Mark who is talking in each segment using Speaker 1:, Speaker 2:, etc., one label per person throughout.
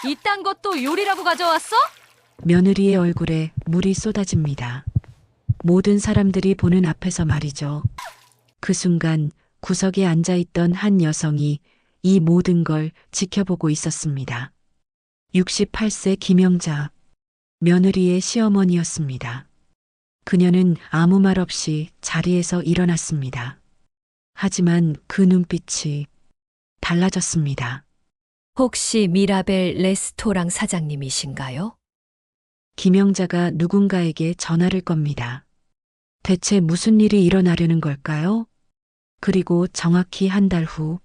Speaker 1: 이딴 것도 요리라고 가져왔어?
Speaker 2: 며느리의 얼굴에 물이 쏟아집니다. 모든 사람들이 보는 앞에서 말이죠. 그 순간 구석에 앉아있던 한 여성이 이 모든 걸 지켜보고 있었습니다. 68세 김영자, 며느리의 시어머니였습니다. 그녀는 아무 말 없이 자리에서 일어났습니다. 하지만 그 눈빛이 달라졌습니다.
Speaker 1: 혹시 미라벨 레스토랑 사장님이신가요?
Speaker 2: 김영자가 누군가에게 전화를 겁니다. 대체 무슨 일이 일어나려는 걸까요? 그리고 정확히 한 달 후,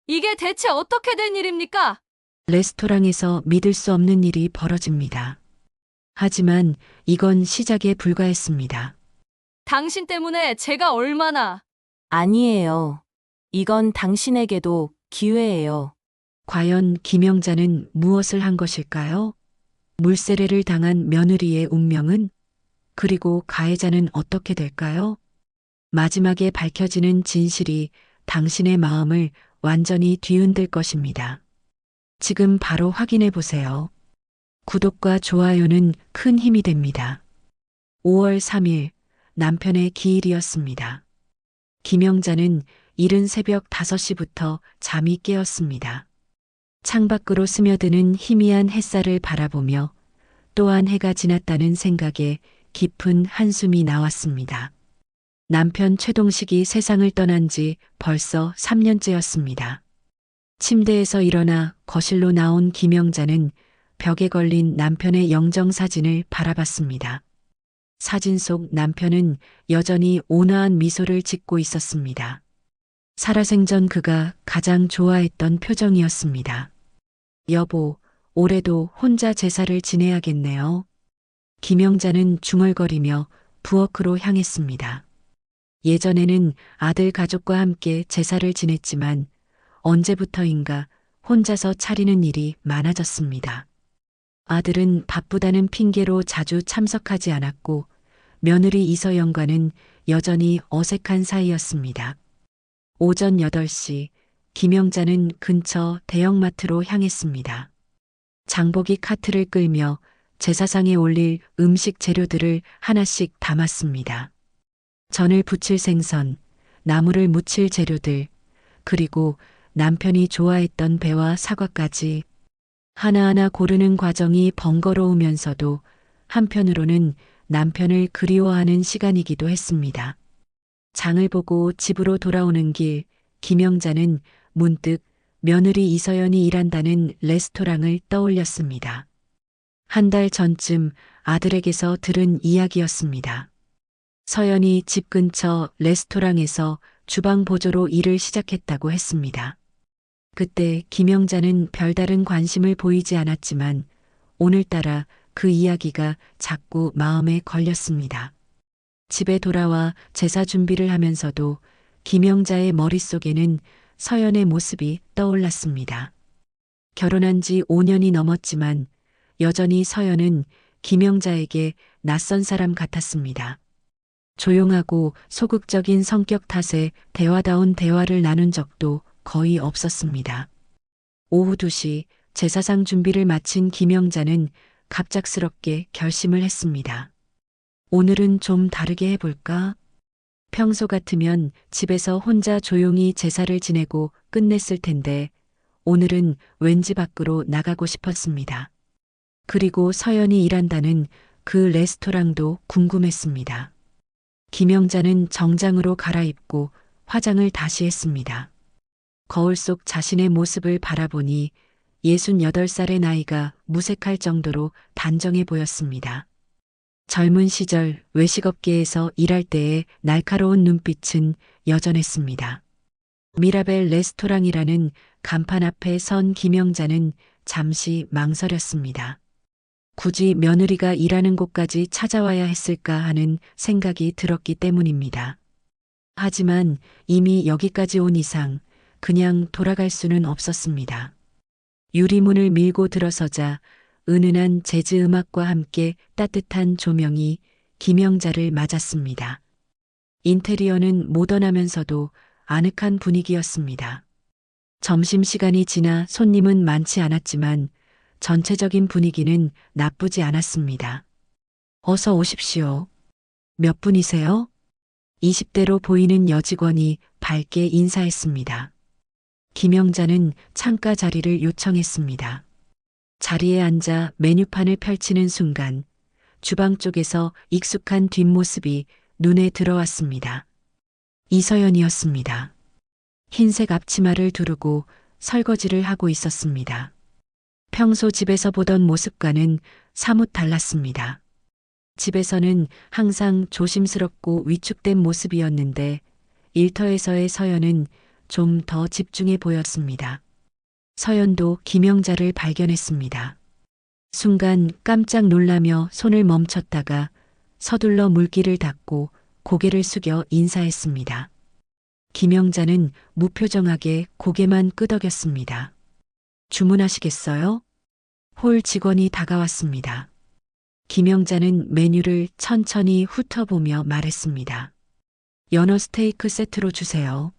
Speaker 1: 이게 대체 어떻게 된 일입니까?
Speaker 2: 레스토랑에서 믿을 수 없는 일이 벌어집니다. 하지만 이건 시작에 불과했습니다.
Speaker 1: 당신 때문에 제가 얼마나...
Speaker 3: 아니에요. 이건 당신에게도 기회예요.
Speaker 2: 과연 김영자는 무엇을 한 것일까요? 물세례를 당한 며느리의 운명은? 그리고 가해자는 어떻게 될까요? 마지막에 밝혀지는 진실이 당신의 마음을 완전히 뒤흔들 것입니다. 지금 바로 확인해 보세요. 구독과 좋아요는 큰 힘이 됩니다. 5월 3일 남편의 기일이었습니다. 김영자는 이른 새벽 5시부터 잠이 깨었습니다. 창밖으로 스며드는 희미한 햇살을 바라보며 또한 해가 지났다는 생각에 깊은 한숨이 나왔습니다. 남편 최동식이 세상을 떠난 지 벌써 3년째였습니다. 침대에서 일어나 거실로 나온 김영자는 벽에 걸린 남편의 영정사진을 바라봤습니다. 사진 속 남편은 여전히 온화한 미소를 짓고 있었습니다. 살아생전 그가 가장 좋아했던 표정이었습니다. 여보, 올해도 혼자 제사를 지내야겠네요. 김영자는 중얼거리며 부엌으로 향했습니다. 예전에는 아들 가족과 함께 제사를 지냈지만 언제부터인가 혼자서 차리는 일이 많아졌습니다. 아들은 바쁘다는 핑계로 자주 참석하지 않았고 며느리 이서영과는 여전히 어색한 사이였습니다. 오전 8시 김영자는 근처 대형마트로 향했습니다. 장보기 카트를 끌며 제사상에 올릴 음식 재료들을 하나씩 담았습니다. 전을 부칠 생선, 나물을 무칠 재료들, 그리고 남편이 좋아했던 배와 사과까지 하나하나 고르는 과정이 번거로우면서도 한편으로는 남편을 그리워하는 시간이기도 했습니다. 장을 보고 집으로 돌아오는 길, 김영자는 문득 며느리 이서연이 일한다는 레스토랑을 떠올렸습니다. 한 달 전쯤 아들에게서 들은 이야기였습니다. 서연이 집 근처 레스토랑에서 주방 보조로 일을 시작했다고 했습니다. 그때 김영자는 별다른 관심을 보이지 않았지만 오늘따라 그 이야기가 자꾸 마음에 걸렸습니다. 집에 돌아와 제사 준비를 하면서도 김영자의 머릿속에는 서연의 모습이 떠올랐습니다. 결혼한 지 5년이 넘었지만 여전히 서연은 김영자에게 낯선 사람 같았습니다. 조용하고 소극적인 성격 탓에 대화다운 대화를 나눈 적도 거의 없었습니다. 오후 2시 제사상 준비를 마친 김영자는 갑작스럽게 결심을 했습니다. 오늘은 좀 다르게 해볼까? 평소 같으면 집에서 혼자 조용히 제사를 지내고 끝냈을 텐데 오늘은 왠지 밖으로 나가고 싶었습니다. 그리고 서연이 일한다는 그 레스토랑도 궁금했습니다. 김영자는 정장으로 갈아입고 화장을 다시 했습니다. 거울 속 자신의 모습을 바라보니 68살의 나이가 무색할 정도로 단정해 보였습니다. 젊은 시절 외식업계에서 일할 때의 날카로운 눈빛은 여전했습니다. 미라벨 레스토랑이라는 간판 앞에 선 김영자는 잠시 망설였습니다. 굳이 며느리가 일하는 곳까지 찾아와야 했을까 하는 생각이 들었기 때문입니다. 하지만 이미 여기까지 온 이상 그냥 돌아갈 수는 없었습니다. 유리문을 밀고 들어서자 은은한 재즈 음악과 함께 따뜻한 조명이 김영자를 맞았습니다. 인테리어는 모던하면서도 아늑한 분위기였습니다. 점심시간이 지나 손님은 많지 않았지만 전체적인 분위기는 나쁘지 않았습니다. 어서 오십시오. 몇 분이세요? 20대로 보이는 여직원이 밝게 인사했습니다. 김영자는 창가 자리를 요청했습니다. 자리에 앉아 메뉴판을 펼치는 순간 주방 쪽에서 익숙한 뒷모습이 눈에 들어왔습니다. 이서연이었습니다. 흰색 앞치마를 두르고 설거지를 하고 있었습니다. 평소 집에서 보던 모습과는 사뭇 달랐습니다. 집에서는 항상 조심스럽고 위축된 모습이었는데 일터에서의 서연은 좀 더 집중해 보였습니다. 서연도 김영자를 발견했습니다. 순간 깜짝 놀라며 손을 멈췄다가 서둘러 물기를 닦고 고개를 숙여 인사했습니다. 김영자는 무표정하게 고개만 끄덕였습니다. 주문하시겠어요? 홀 직원이 다가왔습니다. 김영자는 메뉴를 천천히 훑어보며 말했습니다. 연어 스테이크 세트로 주세요.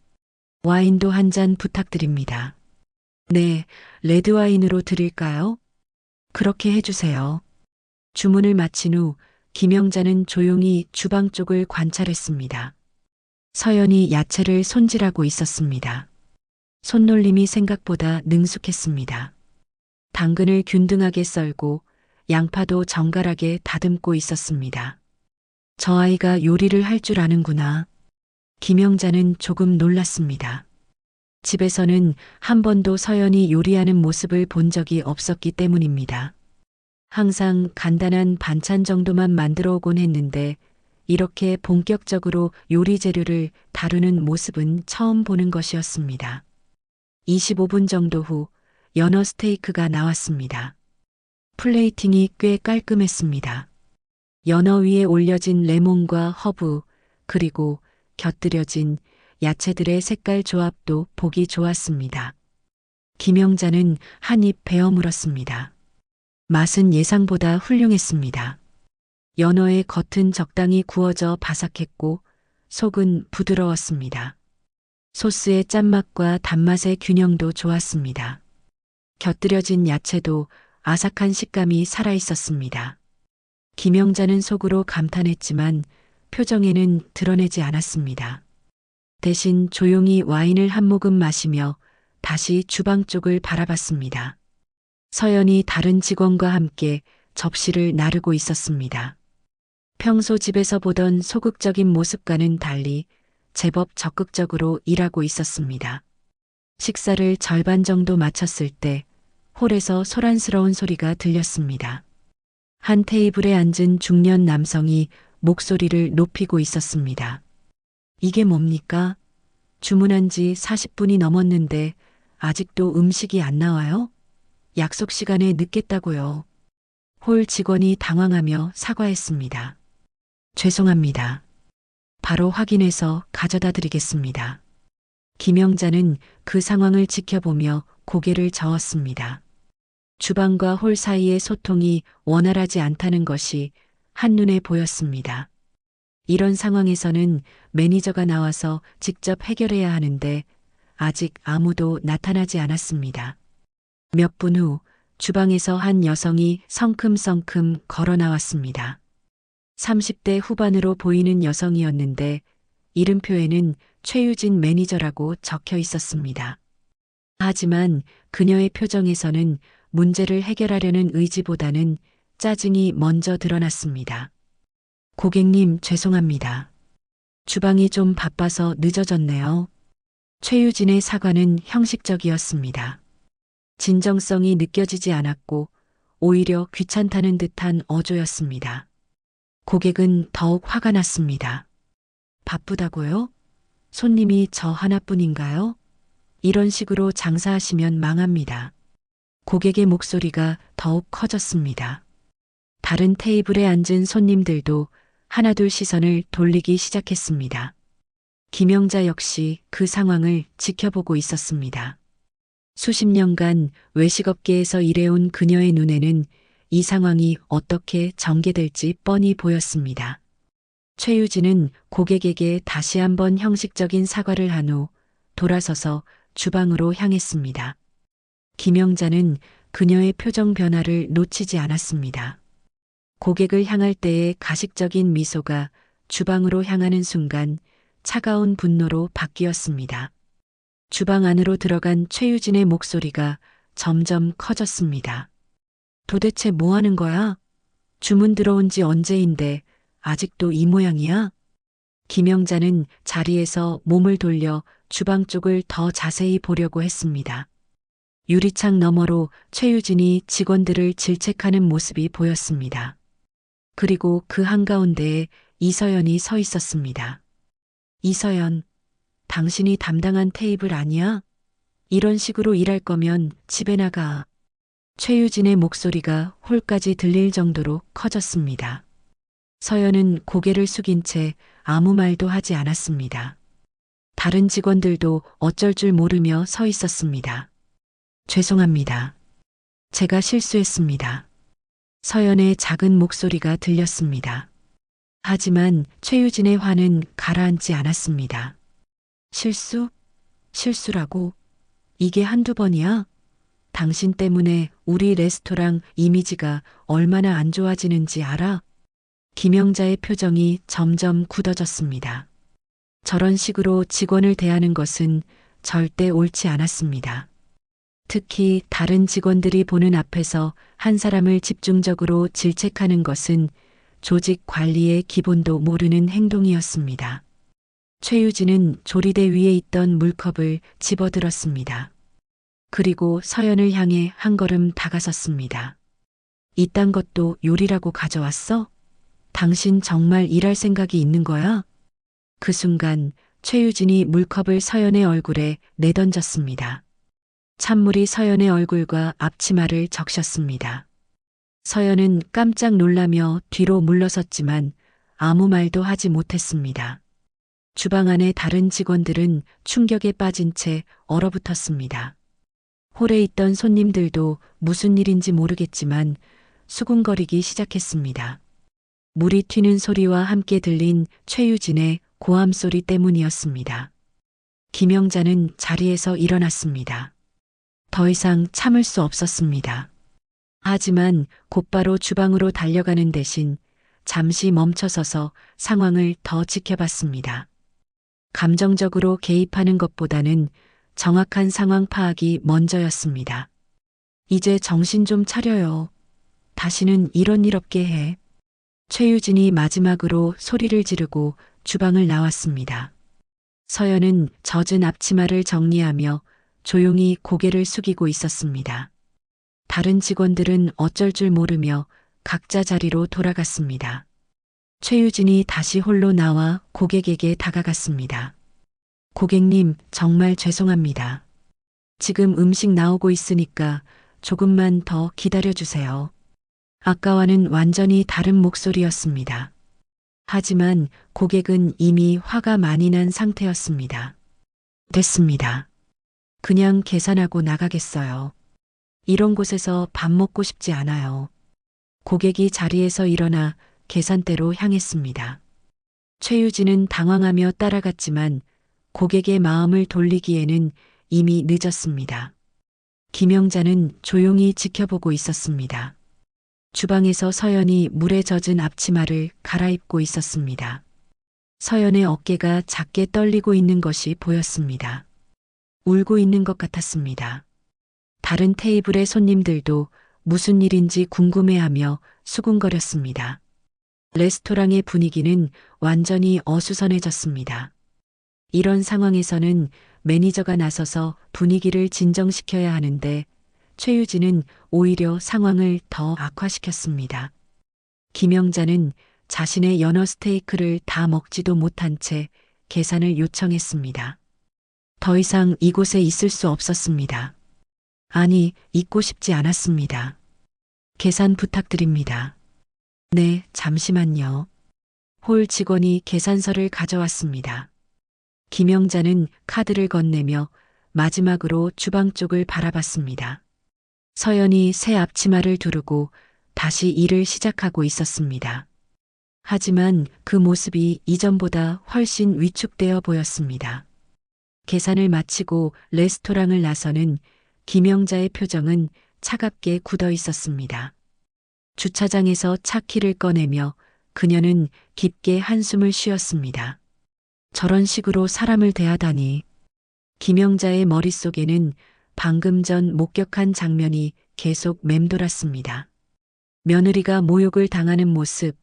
Speaker 2: 와인도 한 잔 부탁드립니다. 네, 레드와인으로 드릴까요? 그렇게 해주세요. 주문을 마친 후 김영자는 조용히 주방 쪽을 관찰했습니다. 서연이 야채를 손질하고 있었습니다. 손놀림이 생각보다 능숙했습니다. 당근을 균등하게 썰고 양파도 정갈하게 다듬고 있었습니다. 저 아이가 요리를 할 줄 아는구나. 김영자는 조금 놀랐습니다. 집에서는 한 번도 서연이 요리하는 모습을 본 적이 없었기 때문입니다. 항상 간단한 반찬 정도만 만들어 오곤 했는데 이렇게 본격적으로 요리 재료를 다루는 모습은 처음 보는 것이었습니다. 25분 정도 후 연어 스테이크가 나왔습니다. 플레이팅이 꽤 깔끔했습니다. 연어 위에 올려진 레몬과 허브, 그리고 곁들여진 야채들의 색깔 조합도 보기 좋았습니다. 김영자는 한 입 베어 물었습니다. 맛은 예상보다 훌륭했습니다. 연어의 겉은 적당히 구워져 바삭했고 속은 부드러웠습니다. 소스의 짠맛과 단맛의 균형도 좋았습니다. 곁들여진 야채도 아삭한 식감이 살아있었습니다. 김영자는 속으로 감탄했지만 표정에는 드러내지 않았습니다. 대신 조용히 와인을 한 모금 마시며 다시 주방 쪽을 바라봤습니다. 서연이 다른 직원과 함께 접시를 나르고 있었습니다. 평소 집에서 보던 소극적인 모습과는 달리 제법 적극적으로 일하고 있었습니다. 식사를 절반 정도 마쳤을 때 홀에서 소란스러운 소리가 들렸습니다. 한 테이블에 앉은 중년 남성이 목소리를 높이고 있었습니다. 이게 뭡니까? 주문한 지 40분이 넘었는데 아직도 음식이 안 나와요? 약속 시간에 늦겠다고요. 홀 직원이 당황하며 사과했습니다. 죄송합니다. 바로 확인해서 가져다 드리겠습니다. 김영자는 그 상황을 지켜보며 고개를 저었습니다. 주방과 홀 사이의 소통이 원활하지 않다는 것이 한눈에 보였습니다. 이런 상황에서는 매니저가 나와서 직접 해결해야 하는데 아직 아무도 나타나지 않았습니다. 몇 분 후 주방에서 한 여성이 성큼성큼 걸어 나왔습니다. 30대 후반으로 보이는 여성이었는데 이름표에는 최유진 매니저라고 적혀 있었습니다. 하지만 그녀의 표정에서는 문제를 해결하려는 의지보다는 짜증이 먼저 드러났습니다. 고객님, 죄송합니다. 주방이 좀 바빠서 늦어졌네요. 최유진의 사과는 형식적이었습니다. 진정성이 느껴지지 않았고 오히려 귀찮다는 듯한 어조였습니다. 고객은 더욱 화가 났습니다. 바쁘다고요? 손님이 저 하나뿐인가요? 이런 식으로 장사하시면 망합니다. 고객의 목소리가 더욱 커졌습니다. 다른 테이블에 앉은 손님들도 하나둘 시선을 돌리기 시작했습니다. 김영자 역시 그 상황을 지켜보고 있었습니다. 수십 년간 외식업계에서 일해온 그녀의 눈에는 이 상황이 어떻게 전개될지 뻔히 보였습니다. 최유진은 고객에게 다시 한번 형식적인 사과를 한 후 돌아서서 주방으로 향했습니다. 김영자는 그녀의 표정 변화를 놓치지 않았습니다. 고객을 향할 때의 가식적인 미소가 주방으로 향하는 순간 차가운 분노로 바뀌었습니다. 주방 안으로 들어간 최유진의 목소리가 점점 커졌습니다. 도대체 뭐 하는 거야? 주문 들어온 지 언제인데 아직도 이 모양이야? 김영자는 자리에서 몸을 돌려 주방 쪽을 더 자세히 보려고 했습니다. 유리창 너머로 최유진이 직원들을 질책하는 모습이 보였습니다. 그리고 그 한가운데에 이서연이 서 있었습니다. 이서연, 당신이 담당한 테이블 아니야? 이런 식으로 일할 거면 집에 나가. 최유진의 목소리가 홀까지 들릴 정도로 커졌습니다. 서연은 고개를 숙인 채 아무 말도 하지 않았습니다. 다른 직원들도 어쩔 줄 모르며 서 있었습니다. 죄송합니다. 제가 실수했습니다. 서연의 작은 목소리가 들렸습니다. 하지만 최유진의 화는 가라앉지 않았습니다. 실수? 실수라고? 이게 한두 번이야? 당신 때문에 우리 레스토랑 이미지가 얼마나 안 좋아지는지 알아? 김영자의 표정이 점점 굳어졌습니다. 저런 식으로 직원을 대하는 것은 절대 옳지 않았습니다. 특히 다른 직원들이 보는 앞에서 한 사람을 집중적으로 질책하는 것은 조직 관리의 기본도 모르는 행동이었습니다. 최유진은 조리대 위에 있던 물컵을 집어들었습니다. 그리고 서연을 향해 한 걸음 다가섰습니다. 이딴 것도 요리라고 가져왔어? 당신 정말 일할 생각이 있는 거야? 그 순간 최유진이 물컵을 서연의 얼굴에 내던졌습니다. 찬물이 서연의 얼굴과 앞치마를 적셨습니다. 서연은 깜짝 놀라며 뒤로 물러섰지만 아무 말도 하지 못했습니다. 주방 안의 다른 직원들은 충격에 빠진 채 얼어붙었습니다. 홀에 있던 손님들도 무슨 일인지 모르겠지만 수군거리기 시작했습니다. 물이 튀는 소리와 함께 들린 최유진의 고함 소리 때문이었습니다. 김영자는 자리에서 일어났습니다. 더 이상 참을 수 없었습니다. 하지만 곧바로 주방으로 달려가는 대신 잠시 멈춰서서 상황을 더 지켜봤습니다. 감정적으로 개입하는 것보다는 정확한 상황 파악이 먼저였습니다. 이제 정신 좀 차려요. 다시는 이런 일 없게 해. 최유진이 마지막으로 소리를 지르고 주방을 나왔습니다. 서연은 젖은 앞치마를 정리하며 조용히 고개를 숙이고 있었습니다. 다른 직원들은 어쩔 줄 모르며 각자 자리로 돌아갔습니다. 최유진이 다시 홀로 나와 고객에게 다가갔습니다. 고객님, 정말 죄송합니다. 지금 음식 나오고 있으니까 조금만 더 기다려주세요. 아까와는 완전히 다른 목소리였습니다. 하지만 고객은 이미 화가 많이 난 상태였습니다. 됐습니다. 그냥 계산하고 나가겠어요. 이런 곳에서 밥 먹고 싶지 않아요. 고객이 자리에서 일어나 계산대로 향했습니다. 최유진은 당황하며 따라갔지만 고객의 마음을 돌리기에는 이미 늦었습니다. 김영자는 조용히 지켜보고 있었습니다. 주방에서 서연이 물에 젖은 앞치마를 갈아입고 있었습니다. 서연의 어깨가 작게 떨리고 있는 것이 보였습니다. 울고 있는 것 같았습니다. 다른 테이블의 손님들도 무슨 일인지 궁금해하며 수군거렸습니다. 레스토랑의 분위기는 완전히 어수선해졌습니다. 이런 상황에서는 매니저가 나서서 분위기를 진정시켜야 하는데 최유진은 오히려 상황을 더 악화시켰습니다. 김영자는 자신의 연어 스테이크를 다 먹지도 못한 채 계산을 요청했습니다. 더 이상 이곳에 있을 수 없었습니다. 아니, 있고 싶지 않았습니다. 계산 부탁드립니다. 네, 잠시만요. 홀 직원이 계산서를 가져왔습니다. 김영자는 카드를 건네며 마지막으로 주방 쪽을 바라봤습니다. 서연이 새 앞치마를 두르고 다시 일을 시작하고 있었습니다. 하지만 그 모습이 이전보다 훨씬 위축되어 보였습니다. 계산을 마치고 레스토랑을 나서는 김영자의 표정은 차갑게 굳어 있었습니다. 주차장에서 차 키를 꺼내며 그녀는 깊게 한숨을 쉬었습니다. 저런 식으로 사람을 대하다니. 김영자의 머릿속에는 방금 전 목격한 장면이 계속 맴돌았습니다. 며느리가 모욕을 당하는 모습,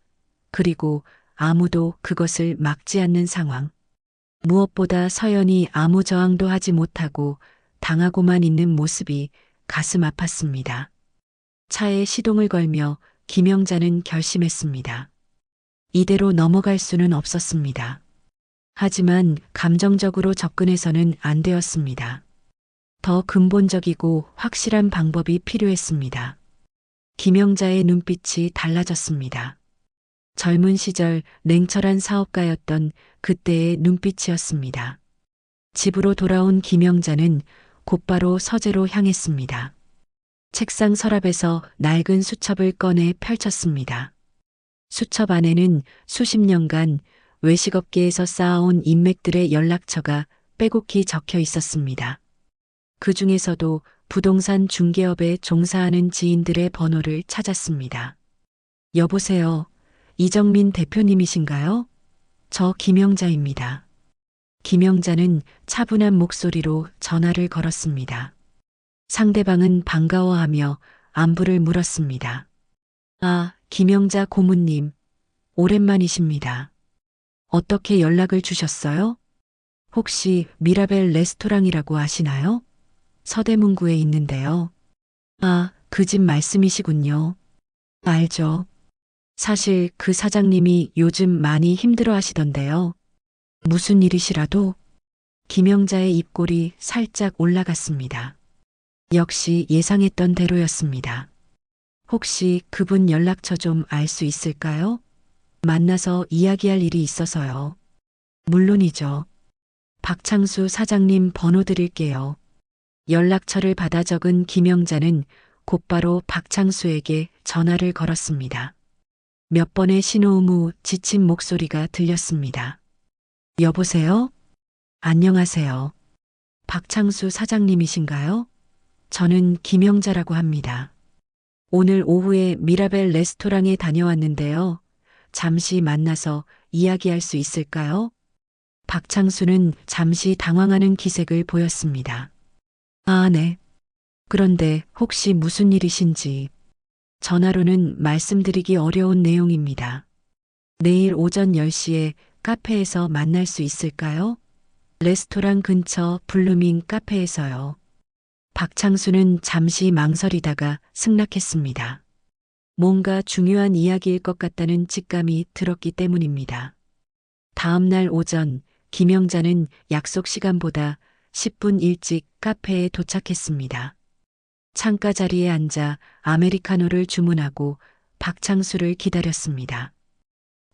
Speaker 2: 그리고 아무도 그것을 막지 않는 상황. 무엇보다 서연이 아무 저항도 하지 못하고 당하고만 있는 모습이 가슴 아팠습니다. 차에 시동을 걸며 김영자는 결심했습니다. 이대로 넘어갈 수는 없었습니다. 하지만 감정적으로 접근해서는 안 되었습니다. 더 근본적이고 확실한 방법이 필요했습니다. 김영자의 눈빛이 달라졌습니다. 젊은 시절 냉철한 사업가였던 그때의 눈빛이었습니다. 집으로 돌아온 김영자는 곧바로 서재로 향했습니다. 책상 서랍에서 낡은 수첩을 꺼내 펼쳤습니다. 수첩 안에는 수십 년간 외식업계에서 쌓아온 인맥들의 연락처가 빼곡히 적혀 있었습니다. 그 중에서도 부동산 중개업에 종사하는 지인들의 번호를 찾았습니다. 여보세요. 이정민 대표님이신가요? 저 김영자입니다. 김영자는 차분한 목소리로 전화를 걸었습니다. 상대방은 반가워하며 안부를 물었습니다. 아, 김영자 고문님. 오랜만이십니다. 어떻게 연락을 주셨어요? 혹시 미라벨 레스토랑이라고 아시나요? 서대문구에 있는데요. 아, 그 집 말씀이시군요. 알죠. 사실 그 사장님이 요즘 많이 힘들어 하시던데요. 무슨 일이시라도? 김영자의 입꼬리 살짝 올라갔습니다. 역시 예상했던 대로였습니다. 혹시 그분 연락처 좀 알 수 있을까요? 만나서 이야기할 일이 있어서요. 물론이죠. 박창수 사장님 번호 드릴게요. 연락처를 받아 적은 김영자는 곧바로 박창수에게 전화를 걸었습니다. 몇 번의 신호음 후 지친 목소리가 들렸습니다. 여보세요? 안녕하세요. 박창수 사장님이신가요? 저는 김영자라고 합니다. 오늘 오후에 미라벨 레스토랑에 다녀왔는데요. 잠시 만나서 이야기할 수 있을까요? 박창수는 잠시 당황하는 기색을 보였습니다. 아, 네. 그런데 혹시 무슨 일이신지. 전화로는 말씀드리기 어려운 내용입니다. 내일 오전 10시에 카페에서 만날 수 있을까요? 레스토랑 근처 블루밍 카페에서요. 박창수는 잠시 망설이다가 승낙했습니다. 뭔가 중요한 이야기일 것 같다는 직감이 들었기 때문입니다. 다음 날 오전 김영자는 약속 시간보다 10분 일찍 카페에 도착했습니다. 창가 자리에 앉아 아메리카노를 주문하고 박창수를 기다렸습니다.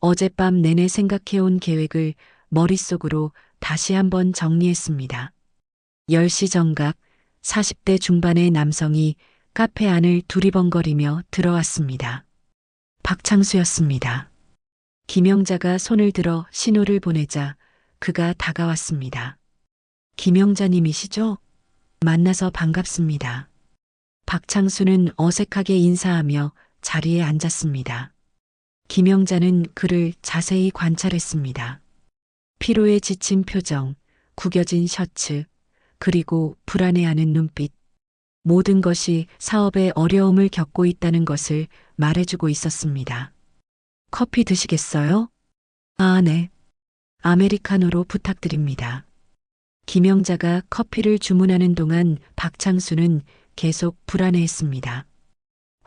Speaker 2: 어젯밤 내내 생각해온 계획을 머릿속으로 다시 한번 정리했습니다. 10시 정각 40대 중반의 남성이 카페 안을 두리번거리며 들어왔습니다. 박창수였습니다. 김영자가 손을 들어 신호를 보내자 그가 다가왔습니다. 김영자님이시죠? 만나서 반갑습니다. 박창수는 어색하게 인사하며 자리에 앉았습니다. 김영자는 그를 자세히 관찰했습니다. 피로에 지친 표정, 구겨진 셔츠, 그리고 불안해하는 눈빛. 모든 것이 사업에 어려움을 겪고 있다는 것을 말해주고 있었습니다. 커피 드시겠어요? 아, 네. 아메리카노로 부탁드립니다. 김영자가 커피를 주문하는 동안 박창수는 계속 불안해했습니다.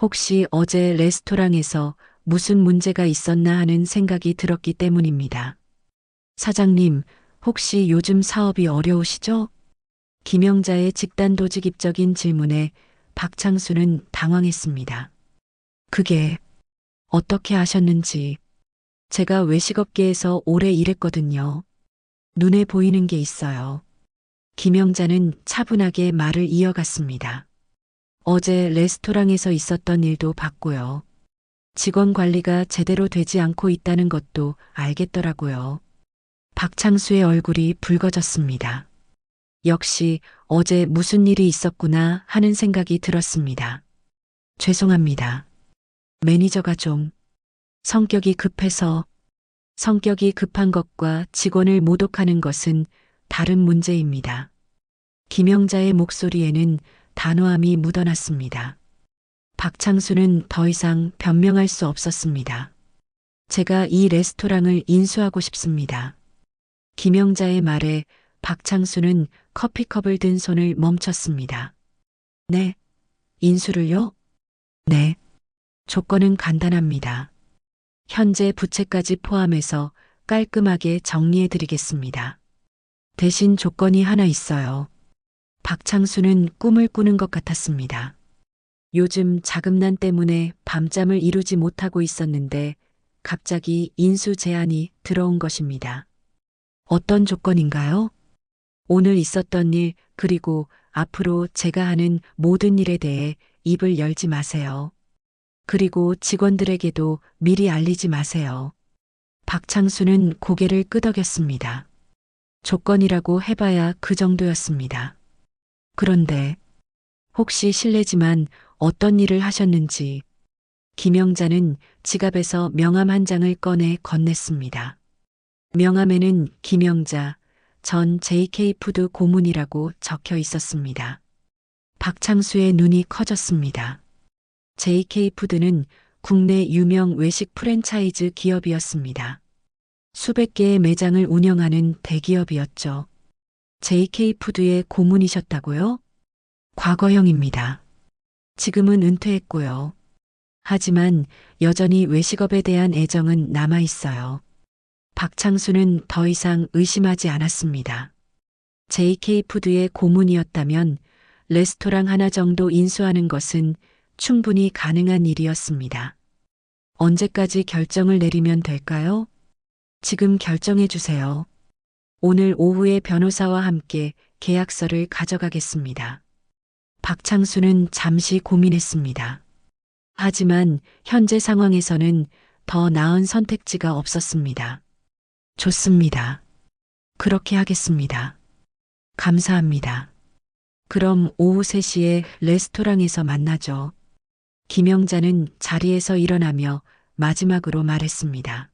Speaker 2: 혹시 어제 레스토랑에서 무슨 문제가 있었나 하는 생각이 들었기 때문입니다. 사장님, 혹시 요즘 사업이 어려우시죠? 김영자의 직단도직입적인 질문에 박창수는 당황했습니다. 그게 어떻게 아셨는지. 제가 외식업계에서 오래 일했거든요. 눈에 보이는 게 있어요. 김영자는 차분하게 말을 이어갔습니다. 어제 레스토랑에서 있었던 일도 봤고요. 직원 관리가 제대로 되지 않고 있다는 것도 알겠더라고요. 박창수의 얼굴이 붉어졌습니다. 역시 어제 무슨 일이 있었구나 하는 생각이 들었습니다. 죄송합니다. 매니저가 좀 성격이 급한 것과 직원을 모독하는 것은 다른 문제입니다. 김영자의 목소리에는 단호함이 묻어났습니다. 박창수는 더 이상 변명할 수 없었습니다. 제가 이 레스토랑을 인수하고 싶습니다. 김영자의 말에 박창수는 커피컵을 든 손을 멈췄습니다. 네, 인수를요? 네. 조건은 간단합니다. 현재 부채까지 포함해서 깔끔하게 정리해 드리겠습니다. 대신 조건이 하나 있어요. 박창수는 꿈을 꾸는 것 같았습니다. 요즘 자금난 때문에 밤잠을 이루지 못하고 있었는데 갑자기 인수 제안이 들어온 것입니다. 어떤 조건인가요? 오늘 있었던 일 그리고 앞으로 제가 하는 모든 일에 대해 입을 열지 마세요. 그리고 직원들에게도 미리 알리지 마세요. 박창수는 고개를 끄덕였습니다. 조건이라고 해봐야 그 정도였습니다. 그런데 혹시 실례지만 어떤 일을 하셨는지 김영자는 지갑에서 명함 한 장을 꺼내 건넸습니다. 명함에는 김영자 전 JK푸드 고문이라고 적혀 있었습니다. 박창수의 눈이 커졌습니다. JK푸드는 국내 유명 외식 프랜차이즈 기업이었습니다. 수백 개의 매장을 운영하는 대기업이었죠. JK푸드의 고문이셨다고요? 과거형입니다. 지금은 은퇴했고요. 하지만 여전히 외식업에 대한 애정은 남아 있어요. 박창수는 더 이상 의심하지 않았습니다. JK푸드의 고문이었다면 레스토랑 하나 정도 인수하는 것은 충분히 가능한 일이었습니다. 언제까지 결정을 내리면 될까요? 지금 결정해 주세요. 오늘 오후에 변호사와 함께 계약서를 가져가겠습니다. 박창수는 잠시 고민했습니다. 하지만 현재 상황에서는 더 나은 선택지가 없었습니다. 좋습니다. 그렇게 하겠습니다. 감사합니다. 그럼 오후 3시에 레스토랑에서 만나죠. 김영자는 자리에서 일어나며 마지막으로 말했습니다.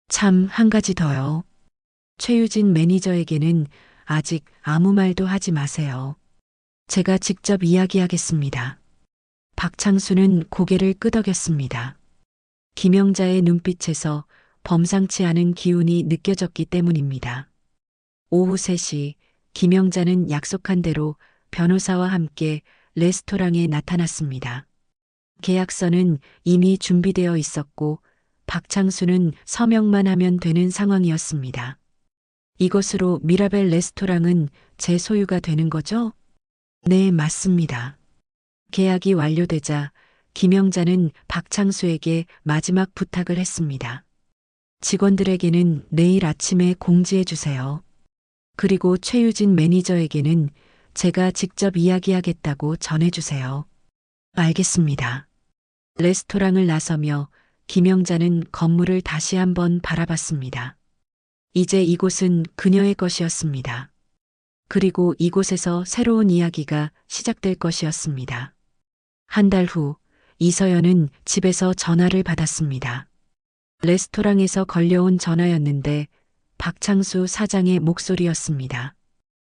Speaker 2: 참, 한 가지 더요. 최유진 매니저에게는 아직 아무 말도 하지 마세요. 제가 직접 이야기하겠습니다. 박창수는 고개를 끄덕였습니다. 김영자의 눈빛에서 범상치 않은 기운이 느껴졌기 때문입니다. 오후 3시 김영자는 약속한 대로 변호사와 함께 레스토랑에 나타났습니다. 계약서는 이미 준비되어 있었고 박창수는 서명만 하면 되는 상황이었습니다. 이것으로 미라벨 레스토랑은 제 소유가 되는 거죠? 네, 맞습니다. 계약이 완료되자 김영자는 박창수에게 마지막 부탁을 했습니다. 직원들에게는 내일 아침에 공지해 주세요. 그리고 최유진 매니저에게는 제가 직접 이야기하겠다고 전해주세요. 알겠습니다. 레스토랑을 나서며 김영자는 건물을 다시 한번 바라봤습니다. 이제 이곳은 그녀의 것이었습니다. 그리고 이곳에서 새로운 이야기가 시작될 것이었습니다. 한 달 후 이서연은 집에서 전화를 받았습니다. 레스토랑에서 걸려온 전화였는데 박창수 사장의 목소리였습니다.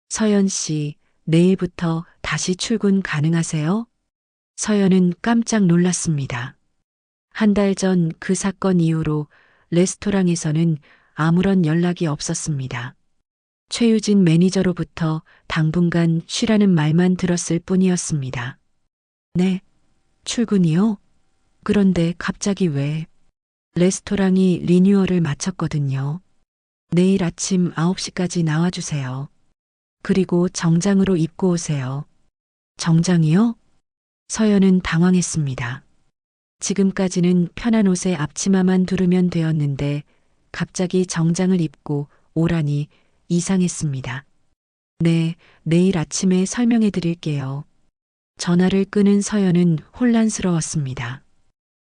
Speaker 2: 서연 씨, 내일부터 다시 출근 가능하세요? 서연은 깜짝 놀랐습니다. 한 달 전 그 사건 이후로 레스토랑에서는 아무런 연락이 없었습니다. 최유진 매니저로부터 당분간 쉬라는 말만 들었을 뿐이었습니다. 네, 출근이요? 그런데 갑자기 왜? 레스토랑이 리뉴얼을 마쳤거든요. 내일 아침 9시까지 나와주세요. 그리고 정장으로 입고 오세요. 정장이요? 서연은 당황했습니다. 지금까지는 편한 옷에 앞치마만 두르면 되었는데 갑자기 정장을 입고 오라니 이상했습니다. 네, 내일 아침에 설명해 드릴게요. 전화를 끊은 서연은 혼란스러웠습니다.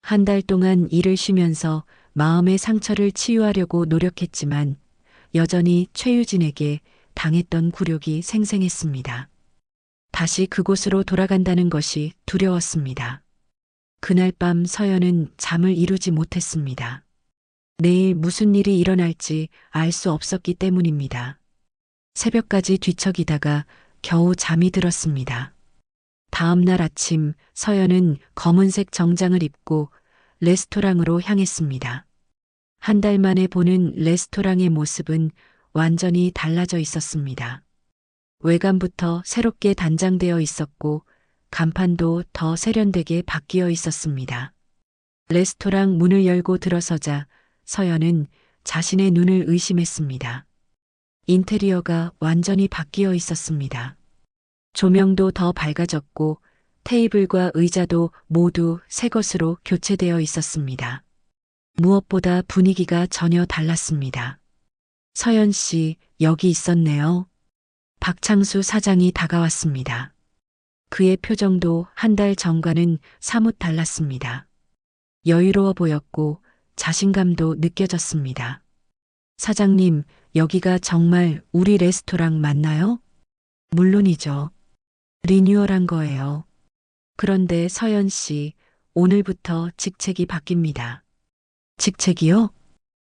Speaker 2: 한 달 동안 일을 쉬면서 마음의 상처를 치유하려고 노력했지만 여전히 최유진에게 당했던 굴욕이 생생했습니다. 다시 그곳으로 돌아간다는 것이 두려웠습니다. 그날 밤 서연은 잠을 이루지 못했습니다. 내일 무슨 일이 일어날지 알 수 없었기 때문입니다. 새벽까지 뒤척이다가 겨우 잠이 들었습니다. 다음 날 아침 서연은 검은색 정장을 입고 레스토랑으로 향했습니다. 한 달 만에 보는 레스토랑의 모습은 완전히 달라져 있었습니다. 외관부터 새롭게 단장되어 있었고 간판도 더 세련되게 바뀌어 있었습니다. 레스토랑 문을 열고 들어서자 서연은 자신의 눈을 의심했습니다. 인테리어가 완전히 바뀌어 있었습니다. 조명도 더 밝아졌고 테이블과 의자도 모두 새 것으로 교체되어 있었습니다. 무엇보다 분위기가 전혀 달랐습니다. 서연 씨, 여기 있었네요. 박창수 사장이 다가왔습니다. 그의 표정도 한 달 전과는 사뭇 달랐습니다. 여유로워 보였고 자신감도 느껴졌습니다. 사장님, 여기가 정말 우리 레스토랑 맞나요? 물론이죠. 리뉴얼한 거예요. 그런데 서연 씨, 오늘부터 직책이 바뀝니다. 직책이요?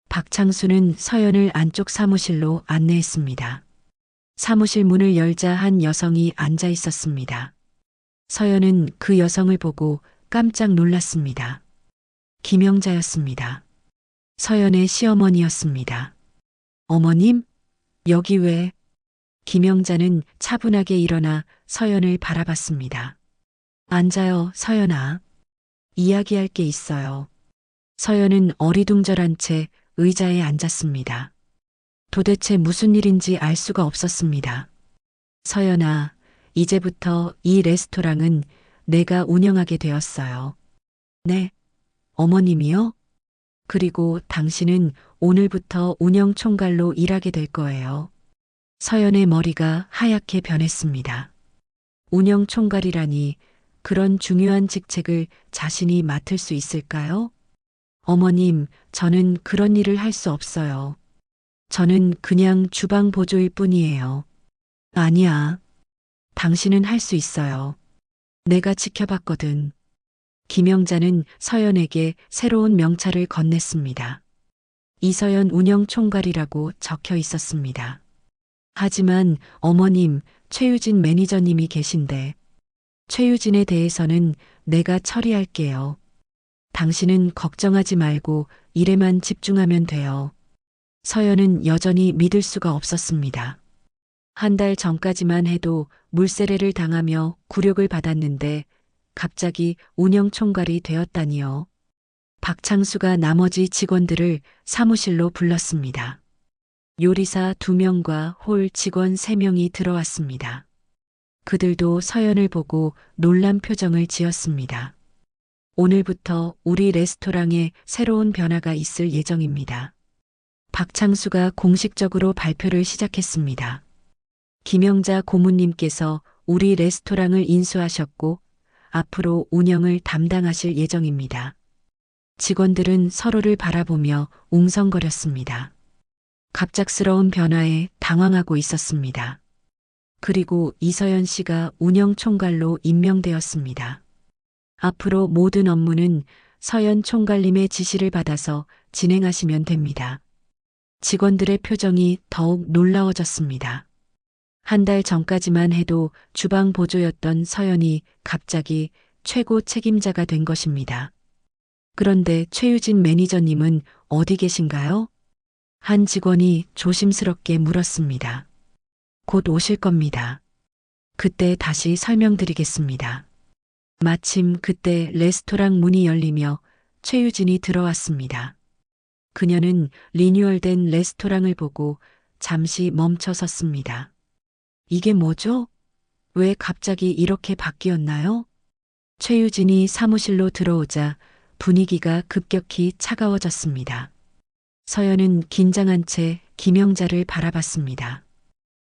Speaker 2: 박창수는 서연을 안쪽 사무실로 안내했습니다. 사무실 문을 열자 한 여성이 앉아 있었습니다. 서연은 그 여성을 보고 깜짝 놀랐습니다. 김영자였습니다. 서연의 시어머니였습니다. 어머님? 여기 왜? 김영자는 차분하게 일어나 서연을 바라봤습니다. 앉아요, 서연아. 이야기할 게 있어요. 서연은 어리둥절한 채 의자에 앉았습니다. 도대체 무슨 일인지 알 수가 없었습니다. 서연아, 이제부터 이 레스토랑은 내가 운영하게 되었어요. 네, 어머님이요? 그리고 당신은 오늘부터 운영 총괄로 일하게 될 거예요. 서연의 머리가 하얗게 변했습니다. 운영 총괄이라니 그런 중요한 직책을 자신이 맡을 수 있을까요? 어머님, 저는 그런 일을 할 수 없어요. 저는 그냥 주방 보조일 뿐이에요. 아니야. 당신은 할 수 있어요. 내가 지켜봤거든. 김영자는 서연에게 새로운 명찰을 건넸습니다. 이서연 운영 총괄이라고 적혀 있었습니다. 하지만 어머님, 최유진 매니저님이 계신데 최유진에 대해서는 내가 처리할게요. 당신은 걱정하지 말고 일에만 집중하면 돼요. 서연은 여전히 믿을 수가 없었습니다. 한 달 전까지만 해도 물세례를 당하며 굴욕을 받았는데 갑자기 운영 총괄이 되었다니요. 박창수가 나머지 직원들을 사무실로 불렀습니다. 요리사 2명과 홀 직원 3명이 들어왔습니다. 그들도 서연을 보고 놀란 표정을 지었습니다. 오늘부터 우리 레스토랑에 새로운 변화가 있을 예정입니다. 박창수가 공식적으로 발표를 시작했습니다. 김영자 고문님께서 우리 레스토랑을 인수하셨고 앞으로 운영을 담당하실 예정입니다. 직원들은 서로를 바라보며 웅성거렸습니다. 갑작스러운 변화에 당황하고 있었습니다. 그리고 이서연 씨가 운영 총괄로 임명되었습니다. 앞으로 모든 업무는 서연 총괄님의 지시를 받아서 진행하시면 됩니다. 직원들의 표정이 더욱 놀라워졌습니다. 한 달 전까지만 해도 주방 보조였던 서연이 갑자기 최고 책임자가 된 것입니다. 그런데 최유진 매니저님은 어디 계신가요? 한 직원이 조심스럽게 물었습니다. 곧 오실 겁니다. 그때 다시 설명드리겠습니다. 마침 그때 레스토랑 문이 열리며 최유진이 들어왔습니다. 그녀는 리뉴얼된 레스토랑을 보고 잠시 멈춰 섰습니다. 이게 뭐죠? 왜 갑자기 이렇게 바뀌었나요? 최유진이 사무실로 들어오자 분위기가 급격히 차가워졌습니다. 서연은 긴장한 채 김영자를 바라봤습니다.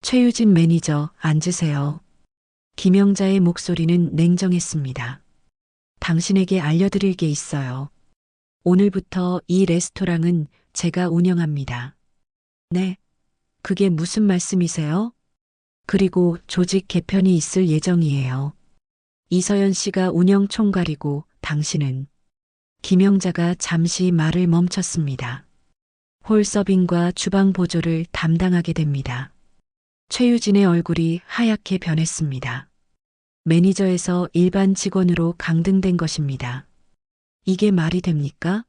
Speaker 2: 최유진 매니저, 앉으세요. 김영자의 목소리는 냉정했습니다. 당신에게 알려드릴 게 있어요. 오늘부터 이 레스토랑은 제가 운영합니다. 네, 그게 무슨 말씀이세요? 그리고 조직 개편이 있을 예정이에요. 이서연 씨가 운영 총괄이고 당신은 김영자가 잠시 말을 멈췄습니다. 홀 서빙과 주방 보조를 담당하게 됩니다. 최유진의 얼굴이 하얗게 변했습니다. 매니저에서 일반 직원으로 강등된 것입니다. 이게 말이 됩니까?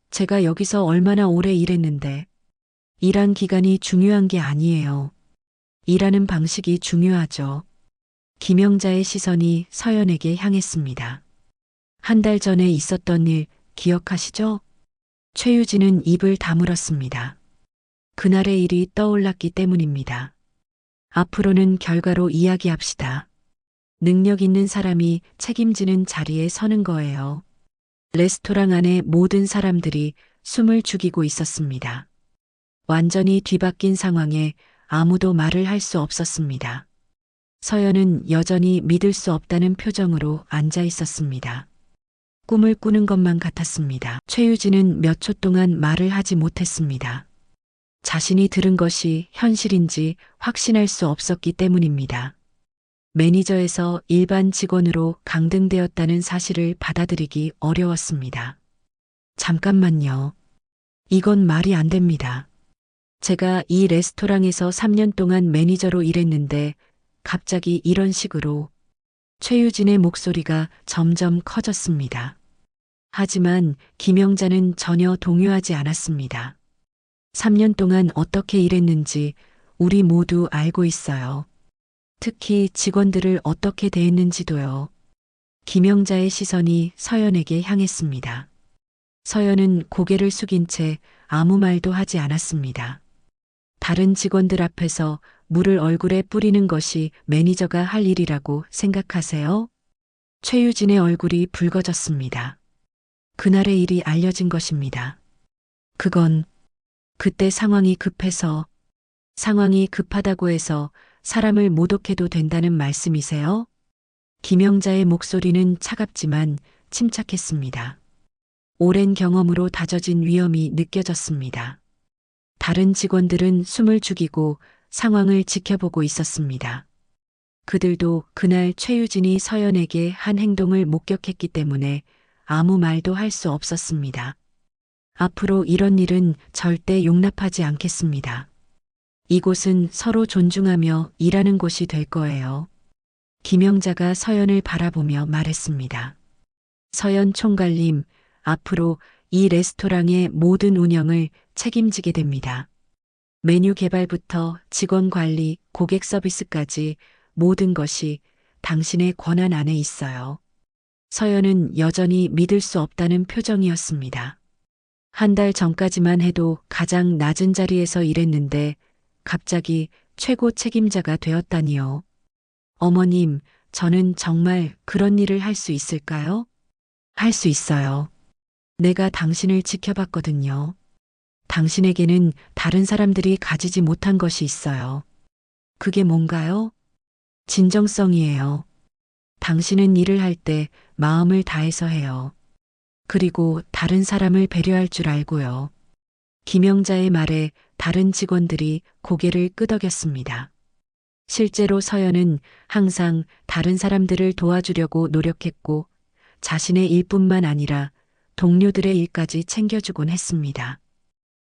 Speaker 2: 제가 여기서 얼마나 오래 일했는데 일한 기간이 중요한 게 아니에요. 일하는 방식이 중요하죠. 김영자의 시선이 서연에게 향했습니다. 한 달 전에 있었던 일 기억하시죠? 최유진은 입을 다물었습니다. 그날의 일이 떠올랐기 때문입니다. 앞으로는 결과로 이야기합시다. 능력 있는 사람이 책임지는 자리에 서는 거예요. 레스토랑 안에 모든 사람들이 숨을 죽이고 있었습니다. 완전히 뒤바뀐 상황에 아무도 말을 할 수 없었습니다. 서연은 여전히 믿을 수 없다는 표정으로 앉아 있었습니다. 꿈을 꾸는 것만 같았습니다. 최유진은 몇 초 동안 말을 하지 못했습니다. 자신이 들은 것이 현실인지 확신할 수 없었기 때문입니다. 매니저에서 일반 직원으로 강등되었다는 사실을 받아들이기 어려웠습니다. 잠깐만요. 이건 말이 안 됩니다. 제가 이 레스토랑에서 3년 동안 매니저로 일했는데 갑자기 이런 식으로 최유진의 목소리가 점점 커졌습니다. 하지만 김영자는 전혀 동요하지 않았습니다. 3년 동안 어떻게 일했는지 우리 모두 알고 있어요. 특히 직원들을 어떻게 대했는지도요. 김영자의 시선이 서연에게 향했습니다. 서연은 고개를 숙인 채 아무 말도 하지 않았습니다. 다른 직원들 앞에서 물을 얼굴에 뿌리는 것이 매니저가 할 일이라고 생각하세요? 최유진의 얼굴이 붉어졌습니다. 그날의 일이 알려진 것입니다. 그건 그때 상황이 급하다고 해서 사람을 모독해도 된다는 말씀이세요? 김영자의 목소리는 차갑지만 침착했습니다. 오랜 경험으로 다져진 위험이 느껴졌습니다. 다른 직원들은 숨을 죽이고 상황을 지켜보고 있었습니다. 그들도 그날 최유진이 서연에게 한 행동을 목격했기 때문에 아무 말도 할 수 없었습니다. 앞으로 이런 일은 절대 용납하지 않겠습니다. 이곳은 서로 존중하며 일하는 곳이 될 거예요. 김영자가 서연을 바라보며 말했습니다. 서연 총괄님, 앞으로 이 레스토랑의 모든 운영을 책임지게 됩니다. 메뉴 개발부터 직원 관리, 고객 서비스까지 모든 것이 당신의 권한 안에 있어요. 서연은 여전히 믿을 수 없다는 표정이었습니다. 한 달 전까지만 해도 가장 낮은 자리에서 일했는데 갑자기 최고 책임자가 되었다니요. 어머님, 저는 정말 그런 일을 할 수 있을까요? 할 수 있어요. 내가 당신을 지켜봤거든요. 당신에게는 다른 사람들이 가지지 못한 것이 있어요. 그게 뭔가요? 진정성이에요. 당신은 일을 할 때 마음을 다해서 해요. 그리고 다른 사람을 배려할 줄 알고요. 김영자의 말에 다른 직원들이 고개를 끄덕였습니다. 실제로 서연은 항상 다른 사람들을 도와주려고 노력했고 자신의 일뿐만 아니라 동료들의 일까지 챙겨주곤 했습니다.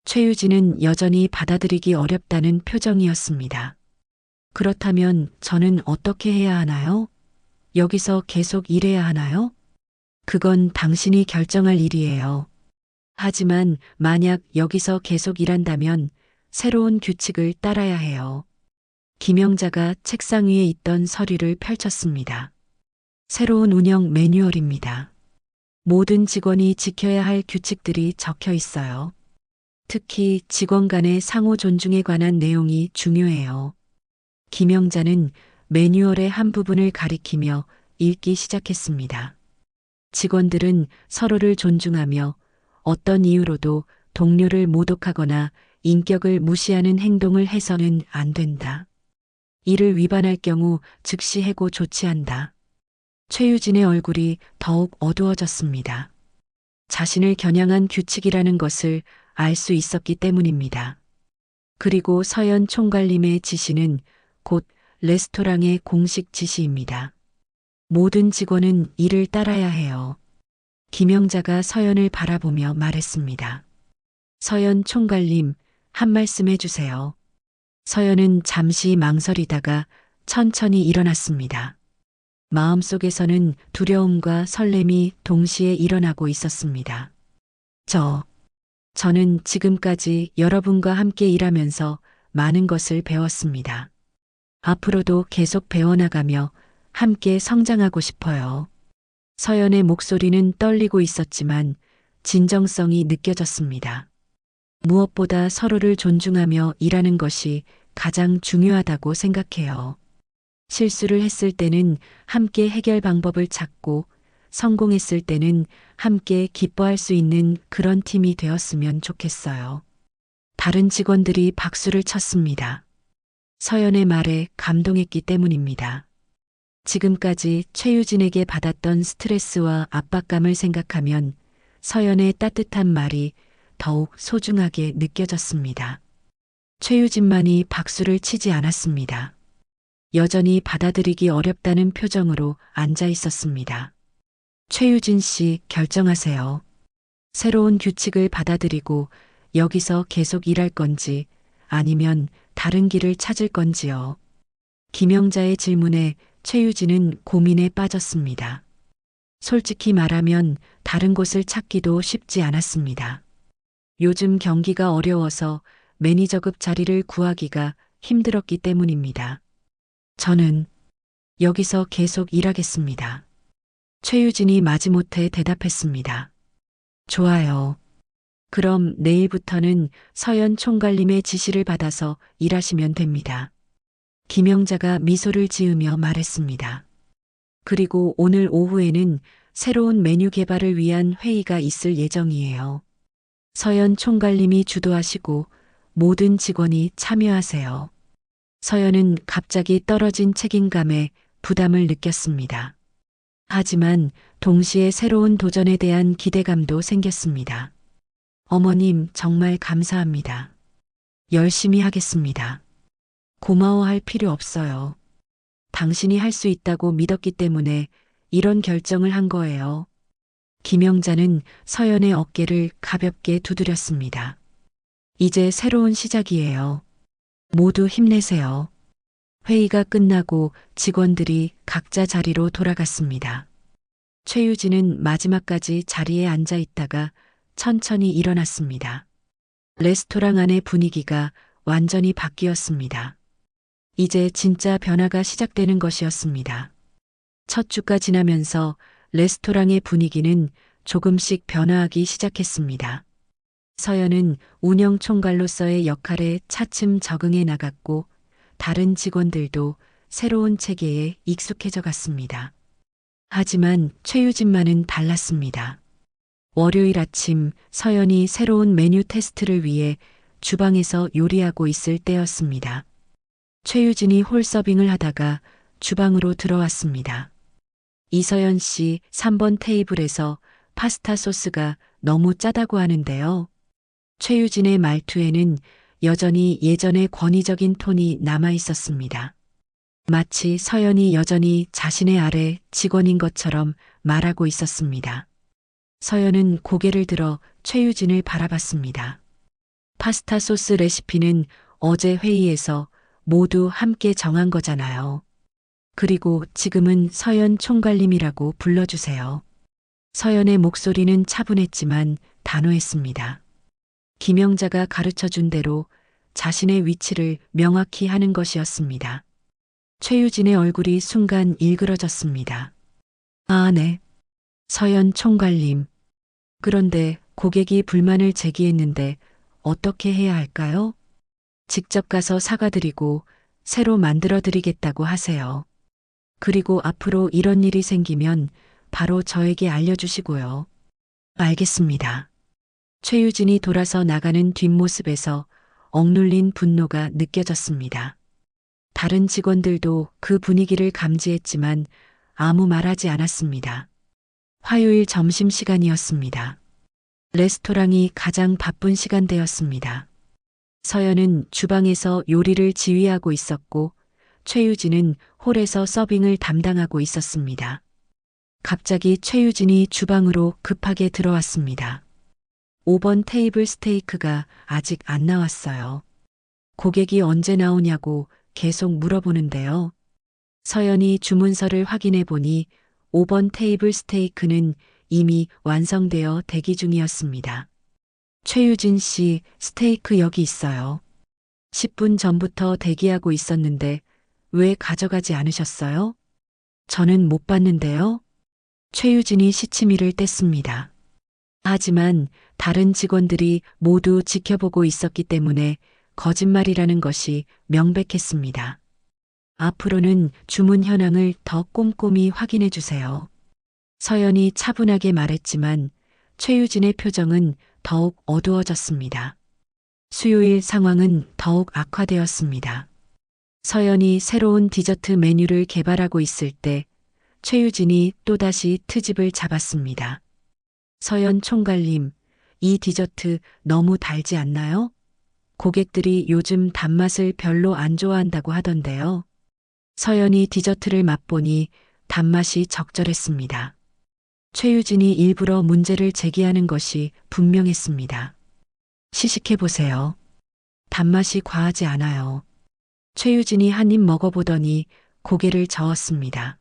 Speaker 2: 최유진은 여전히 받아들이기 어렵다는 표정이었습니다. 그렇다면 저는 어떻게 해야 하나요? 여기서 계속 일해야 하나요? 그건 당신이 결정할 일이에요. 하지만 만약 여기서 계속 일한다면 새로운 규칙을 따라야 해요. 김영자가 책상 위에 있던 서류를 펼쳤습니다. 새로운 운영 매뉴얼입니다. 모든 직원이 지켜야 할 규칙들이 적혀 있어요. 특히 직원 간의 상호 존중에 관한 내용이 중요해요. 김영자는 매뉴얼의 한 부분을 가리키며 읽기 시작했습니다. 직원들은 서로를 존중하며 어떤 이유로도 동료를 모독하거나 인격을 무시하는 행동을 해서는 안 된다. 이를 위반할 경우 즉시 해고 조치한다. 최유진의 얼굴이 더욱 어두워졌습니다. 자신을 겨냥한 규칙이라는 것을 알 수 있었기 때문입니다. 그리고 서연 총괄님의 지시는 곧 레스토랑의 공식 지시입니다. 모든 직원은 이를 따라야 해요. 김영자가 서연을 바라보며 말했습니다. 서연 총괄님, 한 말씀 해주세요. 서연은 잠시 망설이다가 천천히 일어났습니다. 마음속에서는 두려움과 설렘이 동시에 일어나고 있었습니다. 저는 지금까지 여러분과 함께 일하면서 많은 것을 배웠습니다. 앞으로도 계속 배워나가며 함께 성장하고 싶어요. 서연의 목소리는 떨리고 있었지만 진정성이 느껴졌습니다. 무엇보다 서로를 존중하며 일하는 것이 가장 중요하다고 생각해요. 실수를 했을 때는 함께 해결 방법을 찾고 성공했을 때는 함께 기뻐할 수 있는 그런 팀이 되었으면 좋겠어요. 다른 직원들이 박수를 쳤습니다. 서연의 말에 감동했기 때문입니다. 지금까지 최유진에게 받았던 스트레스와 압박감을 생각하면 서연의 따뜻한 말이 더욱 소중하게 느껴졌습니다. 최유진만이 박수를 치지 않았습니다. 여전히 받아들이기 어렵다는 표정으로 앉아 있었습니다. 최유진 씨, 결정하세요. 새로운 규칙을 받아들이고 여기서 계속 일할 건지 아니면 다른 길을 찾을 건지요. 김영자의 질문에 최유진은 고민에 빠졌습니다. 솔직히 말하면 다른 곳을 찾기도 쉽지 않았습니다. 요즘 경기가 어려워서 매니저급 자리를 구하기가 힘들었기 때문입니다. 저는 여기서 계속 일하겠습니다. 최유진이 마지못해 대답했습니다. 좋아요. 그럼 내일부터는 서연 총괄님의 지시를 받아서 일하시면 됩니다. 김영자가 미소를 지으며 말했습니다. 그리고 오늘 오후에는 새로운 메뉴 개발을 위한 회의가 있을 예정이에요. 서연 총괄님이 주도하시고 모든 직원이 참여하세요. 서연은 갑자기 떨어진 책임감에 부담을 느꼈습니다. 하지만 동시에 새로운 도전에 대한 기대감도 생겼습니다. 어머님, 정말 감사합니다. 열심히 하겠습니다. 고마워할 필요 없어요. 당신이 할 수 있다고 믿었기 때문에 이런 결정을 한 거예요. 김영자는 서연의 어깨를 가볍게 두드렸습니다. 이제 새로운 시작이에요. 모두 힘내세요. 회의가 끝나고 직원들이 각자 자리로 돌아갔습니다. 최유진은 마지막까지 자리에 앉아 있다가 천천히 일어났습니다. 레스토랑 안의 분위기가 완전히 바뀌었습니다. 이제 진짜 변화가 시작되는 것이었습니다. 첫 주가 지나면서 레스토랑의 분위기는 조금씩 변화하기 시작했습니다. 서연은 운영 총괄로서의 역할에 차츰 적응해 나갔고 다른 직원들도 새로운 체계에 익숙해져 갔습니다. 하지만 최유진만은 달랐습니다. 월요일 아침 서연이 새로운 메뉴 테스트를 위해 주방에서 요리하고 있을 때였습니다. 최유진이 홀 서빙을 하다가 주방으로 들어왔습니다. 이서연 씨, 3번 테이블에서 파스타 소스가 너무 짜다고 하는데요. 최유진의 말투에는 여전히 예전의 권위적인 톤이 남아 있었습니다. 마치 서연이 여전히 자신의 아래 직원인 것처럼 말하고 있었습니다. 서연은 고개를 들어 최유진을 바라봤습니다. 파스타 소스 레시피는 어제 회의에서 모두 함께 정한 거잖아요. 그리고 지금은 서연 총괄님이라고 불러주세요. 서연의 목소리는 차분했지만 단호했습니다. 김영자가 가르쳐준 대로 자신의 위치를 명확히 하는 것이었습니다. 최유진의 얼굴이 순간 일그러졌습니다. 아, 네. 서연 총괄님. 그런데 고객이 불만을 제기했는데 어떻게 해야 할까요? 직접 가서 사과드리고 새로 만들어 드리겠다고 하세요. 그리고 앞으로 이런 일이 생기면 바로 저에게 알려주시고요. 알겠습니다. 최유진이 돌아서 나가는 뒷모습에서 억눌린 분노가 느껴졌습니다. 다른 직원들도 그 분위기를 감지했지만 아무 말하지 않았습니다. 화요일 점심시간이었습니다. 레스토랑이 가장 바쁜 시간대였습니다. 서연은 주방에서 요리를 지휘하고 있었고 최유진은 홀에서 서빙을 담당하고 있었습니다. 갑자기 최유진이 주방으로 급하게 들어왔습니다. 5번 테이블 스테이크가 아직 안 나왔어요. 고객이 언제 나오냐고 계속 물어보는데요. 서연이 주문서를 확인해 보니 5번 테이블 스테이크는 이미 완성되어 대기 중이었습니다. 최유진 씨, 스테이크 여기 있어요. 10분 전부터 대기하고 있었는데 왜 가져가지 않으셨어요? 저는 못 봤는데요. 최유진이 시치미를 뗐습니다. 하지만 다른 직원들이 모두 지켜보고 있었기 때문에 거짓말이라는 것이 명백했습니다. 앞으로는 주문 현황을 더 꼼꼼히 확인해 주세요. 서연이 차분하게 말했지만 최유진의 표정은 더욱 어두워졌습니다. 수요일 상황은 더욱 악화되었습니다. 서연이 새로운 디저트 메뉴를 개발하고 있을 때 최유진이 또다시 트집을 잡았습니다. 서연 총괄님, 이 디저트 너무 달지 않나요? 고객들이 요즘 단맛을 별로 안 좋아한다고 하던데요. 서연이 디저트를 맛보니 단맛이 적절했습니다. 최유진이 일부러 문제를 제기하는 것이 분명했습니다. 시식해 보세요. 단맛이 과하지 않아요. 최유진이 한 입 먹어보더니 고개를 저었습니다.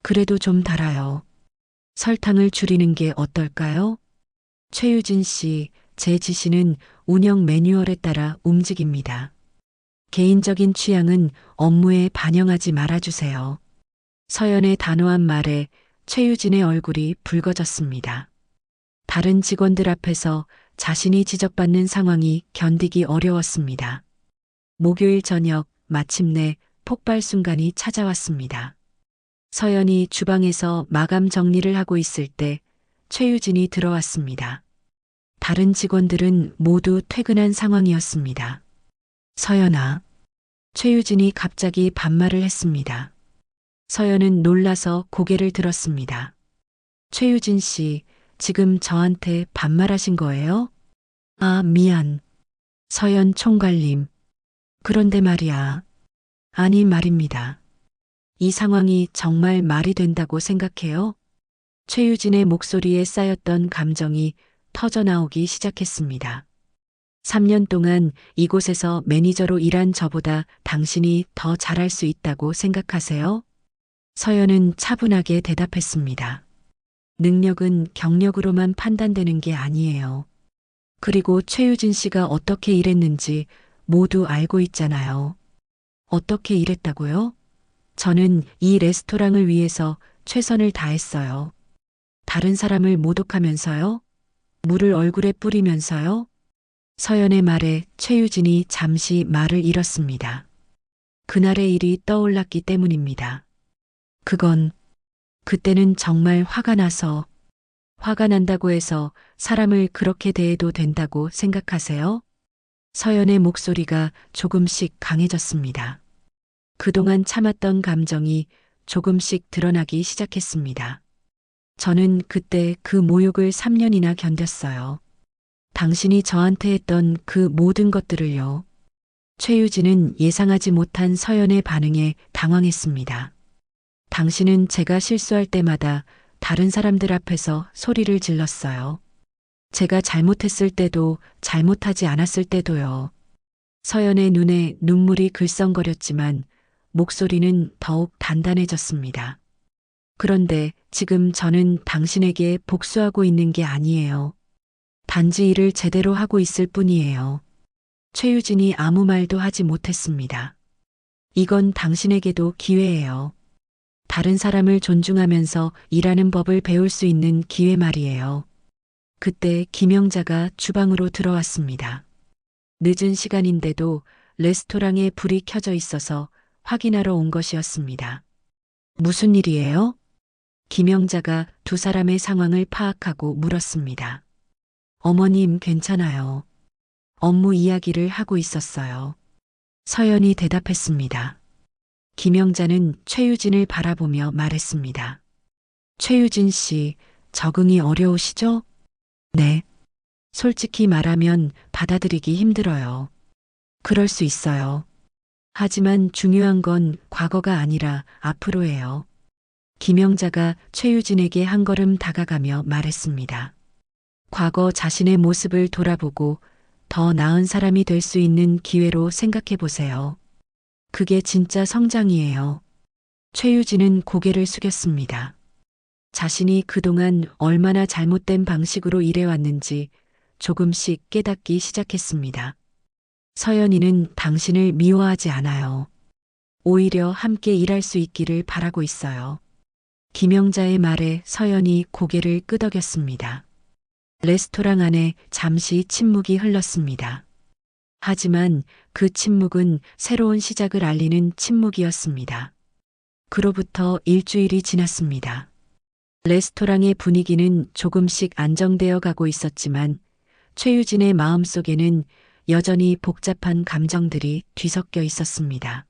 Speaker 2: 그래도 좀 달아요. 설탕을 줄이는 게 어떨까요? 최유진 씨, 제 지시는 운영 매뉴얼에 따라 움직입니다. 개인적인 취향은 업무에 반영하지 말아주세요. 서연의 단호한 말에 최유진의 얼굴이 붉어졌습니다. 다른 직원들 앞에서 자신이 지적받는 상황이 견디기 어려웠습니다. 목요일 저녁 마침내 폭발 순간이 찾아왔습니다. 서연이 주방에서 마감 정리를 하고 있을 때 최유진이 들어왔습니다. 다른 직원들은 모두 퇴근한 상황이었습니다. 서연아. 최유진이 갑자기 반말을 했습니다. 서연은 놀라서 고개를 들었습니다. 최유진 씨, 지금 저한테 반말하신 거예요? 아, 미안. 서연 총괄님. 그런데 말이야. 아니 말입니다. 이 상황이 정말 말이 된다고 생각해요? 최유진의 목소리에 쌓였던 감정이 터져나오기 시작했습니다. 3년 동안 이곳에서 매니저로 일한 저보다 당신이 더 잘할 수 있다고 생각하세요? 서연은 차분하게 대답했습니다. 능력은 경력으로만 판단되는 게 아니에요. 그리고 최유진 씨가 어떻게 일했는지 모두 알고 있잖아요. 어떻게 일했다고요? 저는 이 레스토랑을 위해서 최선을 다했어요. 다른 사람을 모독하면서요? 물을 얼굴에 뿌리면서요? 서연의 말에 최유진이 잠시 말을 잃었습니다. 그날의 일이 떠올랐기 때문입니다. 그때는 정말 화가 난다고 해서 사람을 그렇게 대해도 된다고 생각하세요? 서연의 목소리가 조금씩 강해졌습니다. 그동안 참았던 감정이 조금씩 드러나기 시작했습니다. 저는 그때 그 모욕을 3년이나 견뎠어요. 당신이 저한테 했던 그 모든 것들을요. 최유진은 예상하지 못한 서연의 반응에 당황했습니다. 당신은 제가 실수할 때마다 다른 사람들 앞에서 소리를 질렀어요. 제가 잘못했을 때도 잘못하지 않았을 때도요. 서연의 눈에 눈물이 글썽거렸지만 목소리는 더욱 단단해졌습니다. 그런데 지금 저는 당신에게 복수하고 있는 게 아니에요. 단지 일을 제대로 하고 있을 뿐이에요. 최유진이 아무 말도 하지 못했습니다. 이건 당신에게도 기회예요. 다른 사람을 존중하면서 일하는 법을 배울 수 있는 기회 말이에요. 그때 김영자가 주방으로 들어왔습니다. 늦은 시간인데도 레스토랑에 불이 켜져 있어서 확인하러 온 것이었습니다. 무슨 일이에요? 김영자가 두 사람의 상황을 파악하고 물었습니다. 어머님 괜찮아요. 업무 이야기를 하고 있었어요. 서연이 대답했습니다. 김영자는 최유진을 바라보며 말했습니다. 최유진 씨, 적응이 어려우시죠? 네. 솔직히 말하면 받아들이기 힘들어요. 그럴 수 있어요. 하지만 중요한 건 과거가 아니라 앞으로예요. 김영자가 최유진에게 한 걸음 다가가며 말했습니다. 과거 자신의 모습을 돌아보고 더 나은 사람이 될 수 있는 기회로 생각해 보세요. 그게 진짜 성장이에요. 최유진은 고개를 숙였습니다. 자신이 그동안 얼마나 잘못된 방식으로 일해왔는지 조금씩 깨닫기 시작했습니다. 서연이는 당신을 미워하지 않아요. 오히려 함께 일할 수 있기를 바라고 있어요. 김영자의 말에 서연이 고개를 끄덕였습니다. 레스토랑 안에 잠시 침묵이 흘렀습니다. 하지만 그 침묵은 새로운 시작을 알리는 침묵이었습니다. 그로부터 일주일이 지났습니다. 레스토랑의 분위기는 조금씩 안정되어 가고 있었지만 최유진의 마음속에는 여전히 복잡한 감정들이 뒤섞여 있었습니다.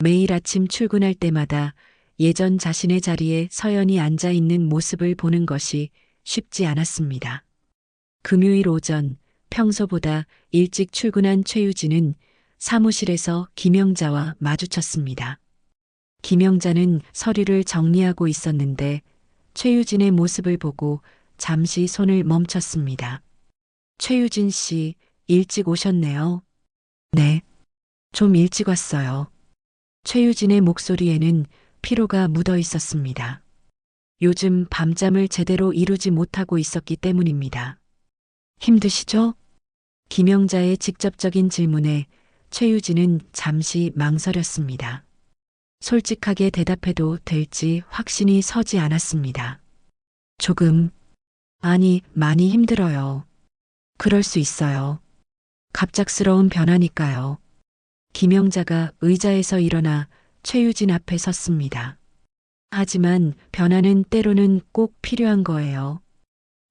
Speaker 2: 매일 아침 출근할 때마다 예전 자신의 자리에 서연이 앉아 있는 모습을 보는 것이 쉽지 않았습니다. 금요일 오전 평소보다 일찍 출근한 최유진은 사무실에서 김영자와 마주쳤습니다. 김영자는 서류를 정리하고 있었는데 최유진의 모습을 보고 잠시 손을 멈췄습니다. 최유진 씨, 일찍 오셨네요. 네, 좀 일찍 왔어요. 최유진의 목소리에는 피로가 묻어 있었습니다. 요즘 밤잠을 제대로 이루지 못하고 있었기 때문입니다. 힘드시죠? 김영자의 직접적인 질문에 최유진은 잠시 망설였습니다. 솔직하게 대답해도 될지 확신이 서지 않았습니다. 조금, 아니, 많이 힘들어요. 그럴 수 있어요. 갑작스러운 변화니까요. 김영자가 의자에서 일어나 최유진 앞에 섰습니다. 하지만 변화는 때로는 꼭 필요한 거예요.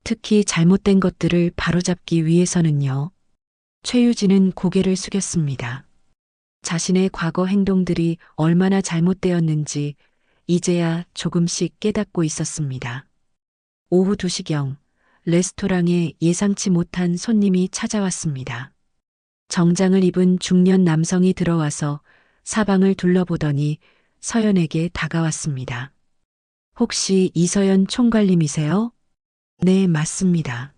Speaker 2: 특히 잘못된 것들을 바로잡기 위해서는요. 최유진은 고개를 숙였습니다. 자신의 과거 행동들이 얼마나 잘못되었는지 이제야 조금씩 깨닫고 있었습니다. 오후 2시경 레스토랑에 예상치 못한 손님이 찾아왔습니다. 정장을 입은 중년 남성이 들어와서 사방을 둘러보더니 서연에게 다가왔습니다. 혹시 이서연 총괄님이세요? 네, 맞습니다.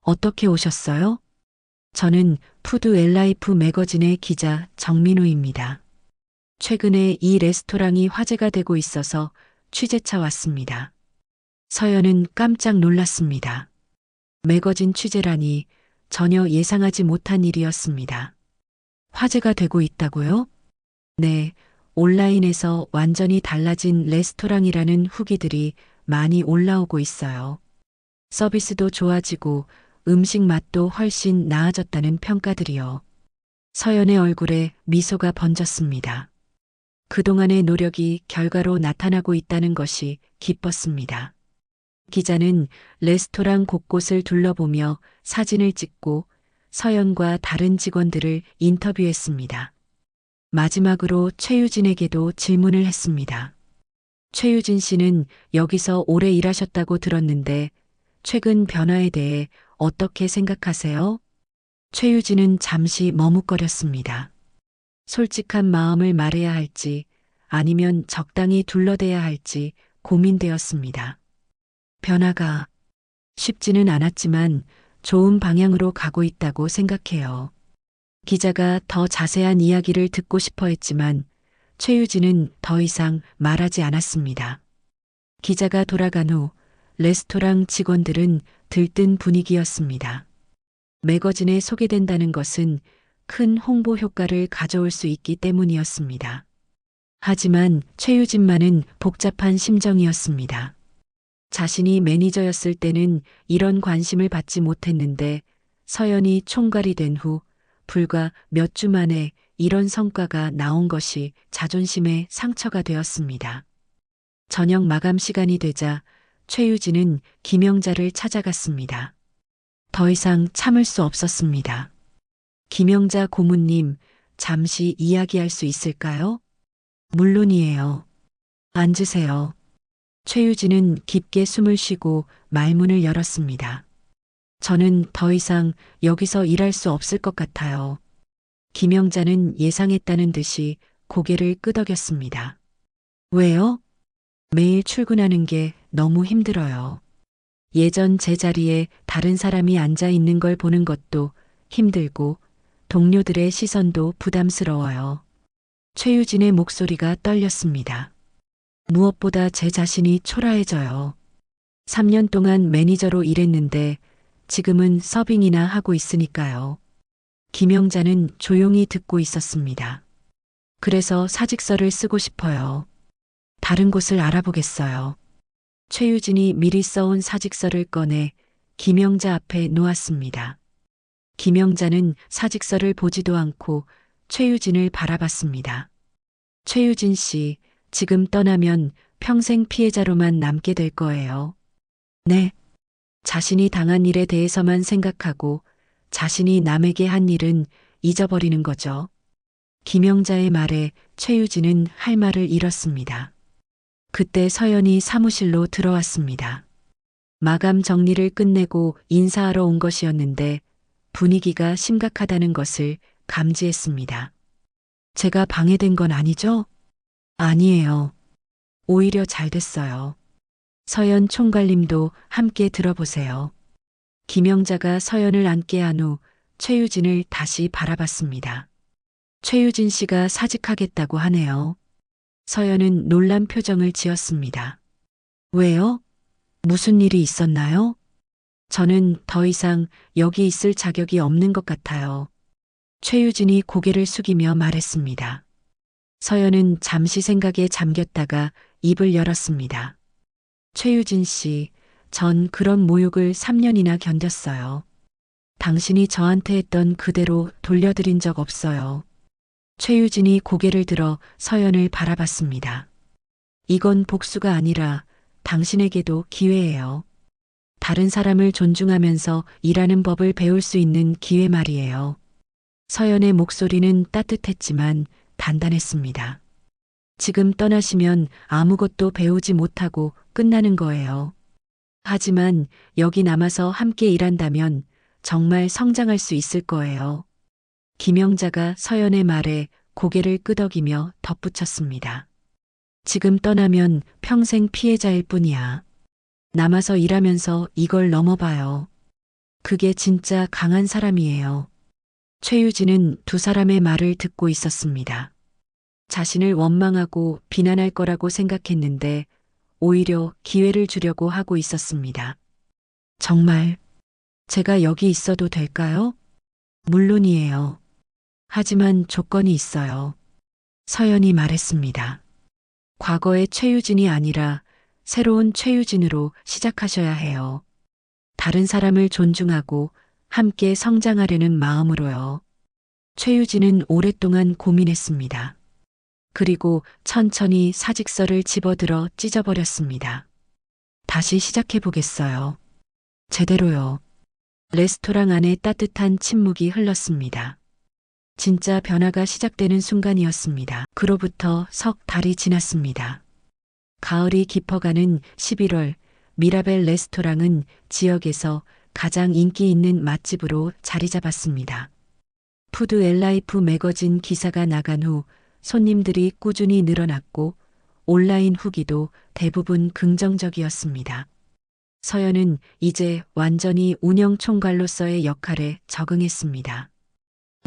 Speaker 2: 어떻게 오셨어요? 저는 푸드 엘라이프 매거진의 기자 정민우입니다. 최근에 이 레스토랑이 화제가 되고 있어서 취재차 왔습니다. 서연은 깜짝 놀랐습니다. 매거진 취재라니 전혀 예상하지 못한 일이었습니다. 화제가 되고 있다고요? 네, 온라인에서 완전히 달라진 레스토랑이라는 후기들이 많이 올라오고 있어요. 서비스도 좋아지고 음식 맛도 훨씬 나아졌다는 평가들이요. 서연의 얼굴에 미소가 번졌습니다. 그동안의 노력이 결과로 나타나고 있다는 것이 기뻤습니다. 기자는 레스토랑 곳곳을 둘러보며 사진을 찍고 서연과 다른 직원들을 인터뷰했습니다. 마지막으로 최유진에게도 질문을 했습니다. 최유진 씨는 여기서 오래 일하셨다고 들었는데 최근 변화에 대해 어떻게 생각하세요? 최유진은 잠시 머뭇거렸습니다. 솔직한 마음을 말해야 할지 아니면 적당히 둘러대야 할지 고민되었습니다. 변화가 쉽지는 않았지만 좋은 방향으로 가고 있다고 생각해요. 기자가 더 자세한 이야기를 듣고 싶어 했지만 최유진은 더 이상 말하지 않았습니다. 기자가 돌아간 후 레스토랑 직원들은 들뜬 분위기였습니다. 매거진에 소개된다는 것은 큰 홍보 효과를 가져올 수 있기 때문이었습니다. 하지만 최유진만은 복잡한 심정이었습니다. 자신이 매니저였을 때는 이런 관심을 받지 못했는데 서연이 총괄이 된 후 불과 몇 주 만에 이런 성과가 나온 것이 자존심에 상처가 되었습니다. 저녁 마감 시간이 되자 최유진은 김영자를 찾아갔습니다. 더 이상 참을 수 없었습니다. 김영자 고문님, 잠시 이야기할 수 있을까요? 물론이에요. 앉으세요. 최유진은 깊게 숨을 쉬고 말문을 열었습니다. 저는 더 이상 여기서 일할 수 없을 것 같아요. 김영자는 예상했다는 듯이 고개를 끄덕였습니다. 왜요? 매일 출근하는 게 너무 힘들어요. 예전 제자리에 다른 사람이 앉아 있는 걸 보는 것도 힘들고 동료들의 시선도 부담스러워요. 최유진의 목소리가 떨렸습니다. 무엇보다 제 자신이 초라해져요. 3년 동안 매니저로 일했는데 지금은 서빙이나 하고 있으니까요. 김영자는 조용히 듣고 있었습니다. 그래서 사직서를 쓰고 싶어요. 다른 곳을 알아보겠어요. 최유진이 미리 써온 사직서를 꺼내 김영자 앞에 놓았습니다. 김영자는 사직서를 보지도 않고 최유진을 바라봤습니다. 최유진 씨, 지금 떠나면 평생 피해자로만 남게 될 거예요. 네. 자신이 당한 일에 대해서만 생각하고 자신이 남에게 한 일은 잊어버리는 거죠. 김영자의 말에 최유진은 할 말을 잃었습니다. 그때 서연이 사무실로 들어왔습니다. 마감 정리를 끝내고 인사하러 온 것이었는데 분위기가 심각하다는 것을 감지했습니다. 제가 방해된 건 아니죠? 아니에요. 오히려 잘 됐어요. 서연 총괄님도 함께 들어보세요. 김영자가 서연을 앉게 한 후 최유진을 다시 바라봤습니다. 최유진 씨가 사직하겠다고 하네요. 서연은 놀란 표정을 지었습니다. 왜요? 무슨 일이 있었나요? 저는 더 이상 여기 있을 자격이 없는 것 같아요. 최유진이 고개를 숙이며 말했습니다. 서연은 잠시 생각에 잠겼다가 입을 열었습니다. 최유진 씨, 전 그런 모욕을 3년이나 견뎠어요. 당신이 저한테 했던 그대로 돌려드린 적 없어요. 최유진이 고개를 들어 서연을 바라봤습니다. 이건 복수가 아니라 당신에게도 기회예요. 다른 사람을 존중하면서 일하는 법을 배울 수 있는 기회 말이에요. 서연의 목소리는 따뜻했지만 단단했습니다. 지금 떠나시면 아무것도 배우지 못하고 끝나는 거예요. 하지만 여기 남아서 함께 일한다면 정말 성장할 수 있을 거예요. 김영자가 서연의 말에 고개를 끄덕이며 덧붙였습니다. 지금 떠나면 평생 피해자일 뿐이야. 남아서 일하면서 이걸 넘어봐요. 그게 진짜 강한 사람이에요. 최유진은 두 사람의 말을 듣고 있었습니다. 자신을 원망하고 비난할 거라고 생각했는데 오히려 기회를 주려고 하고 있었습니다. 정말 제가 여기 있어도 될까요? 물론이에요. 하지만 조건이 있어요. 서연이 말했습니다. 과거의 최유진이 아니라 새로운 최유진으로 시작하셔야 해요. 다른 사람을 존중하고 함께 성장하려는 마음으로요. 최유진은 오랫동안 고민했습니다. 그리고 천천히 사직서를 집어들어 찢어버렸습니다. 다시 시작해 보겠어요. 제대로요. 레스토랑 안에 따뜻한 침묵이 흘렀습니다. 진짜 변화가 시작되는 순간이었습니다. 그로부터 석 달이 지났습니다. 가을이 깊어가는 11월, 미라벨 레스토랑은 지역에서 가장 인기 있는 맛집으로 자리 잡았습니다. 푸드 앨라이프 매거진 기사가 나간 후 손님들이 꾸준히 늘어났고 온라인 후기도 대부분 긍정적이었습니다. 서연은 이제 완전히 운영 총괄로서의 역할에 적응했습니다.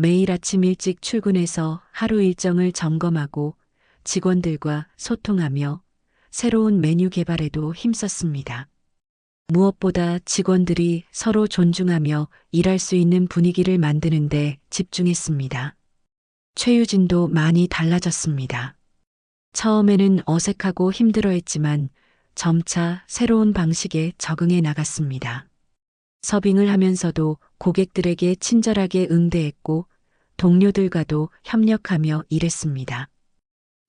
Speaker 2: 매일 아침 일찍 출근해서 하루 일정을 점검하고 직원들과 소통하며 새로운 메뉴 개발에도 힘썼습니다. 무엇보다 직원들이 서로 존중하며 일할 수 있는 분위기를 만드는 데 집중했습니다. 최유진도 많이 달라졌습니다. 처음에는 어색하고 힘들어했지만 점차 새로운 방식에 적응해 나갔습니다. 서빙을 하면서도 고객들에게 친절하게 응대했고 동료들과도 협력하며 일했습니다.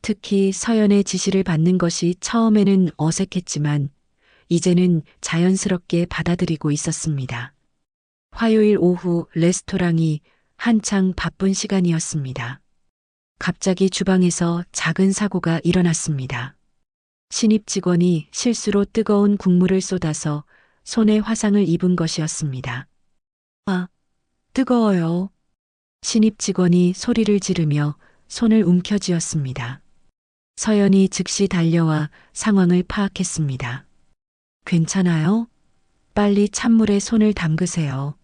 Speaker 2: 특히 서연의 지시를 받는 것이 처음에는 어색했지만 이제는 자연스럽게 받아들이고 있었습니다. 화요일 오후 레스토랑이 한창 바쁜 시간이었습니다. 갑자기 주방에서 작은 사고가 일어났습니다. 신입 직원이 실수로 뜨거운 국물을 쏟아서 손에 화상을 입은 것이었습니다. 아, 뜨거워요. 신입 직원이 소리를 지르며 손을 움켜쥐었습니다. 서연이 즉시 달려와 상황을 파악했습니다. 괜찮아요? 빨리 찬물에 손을 담그세요.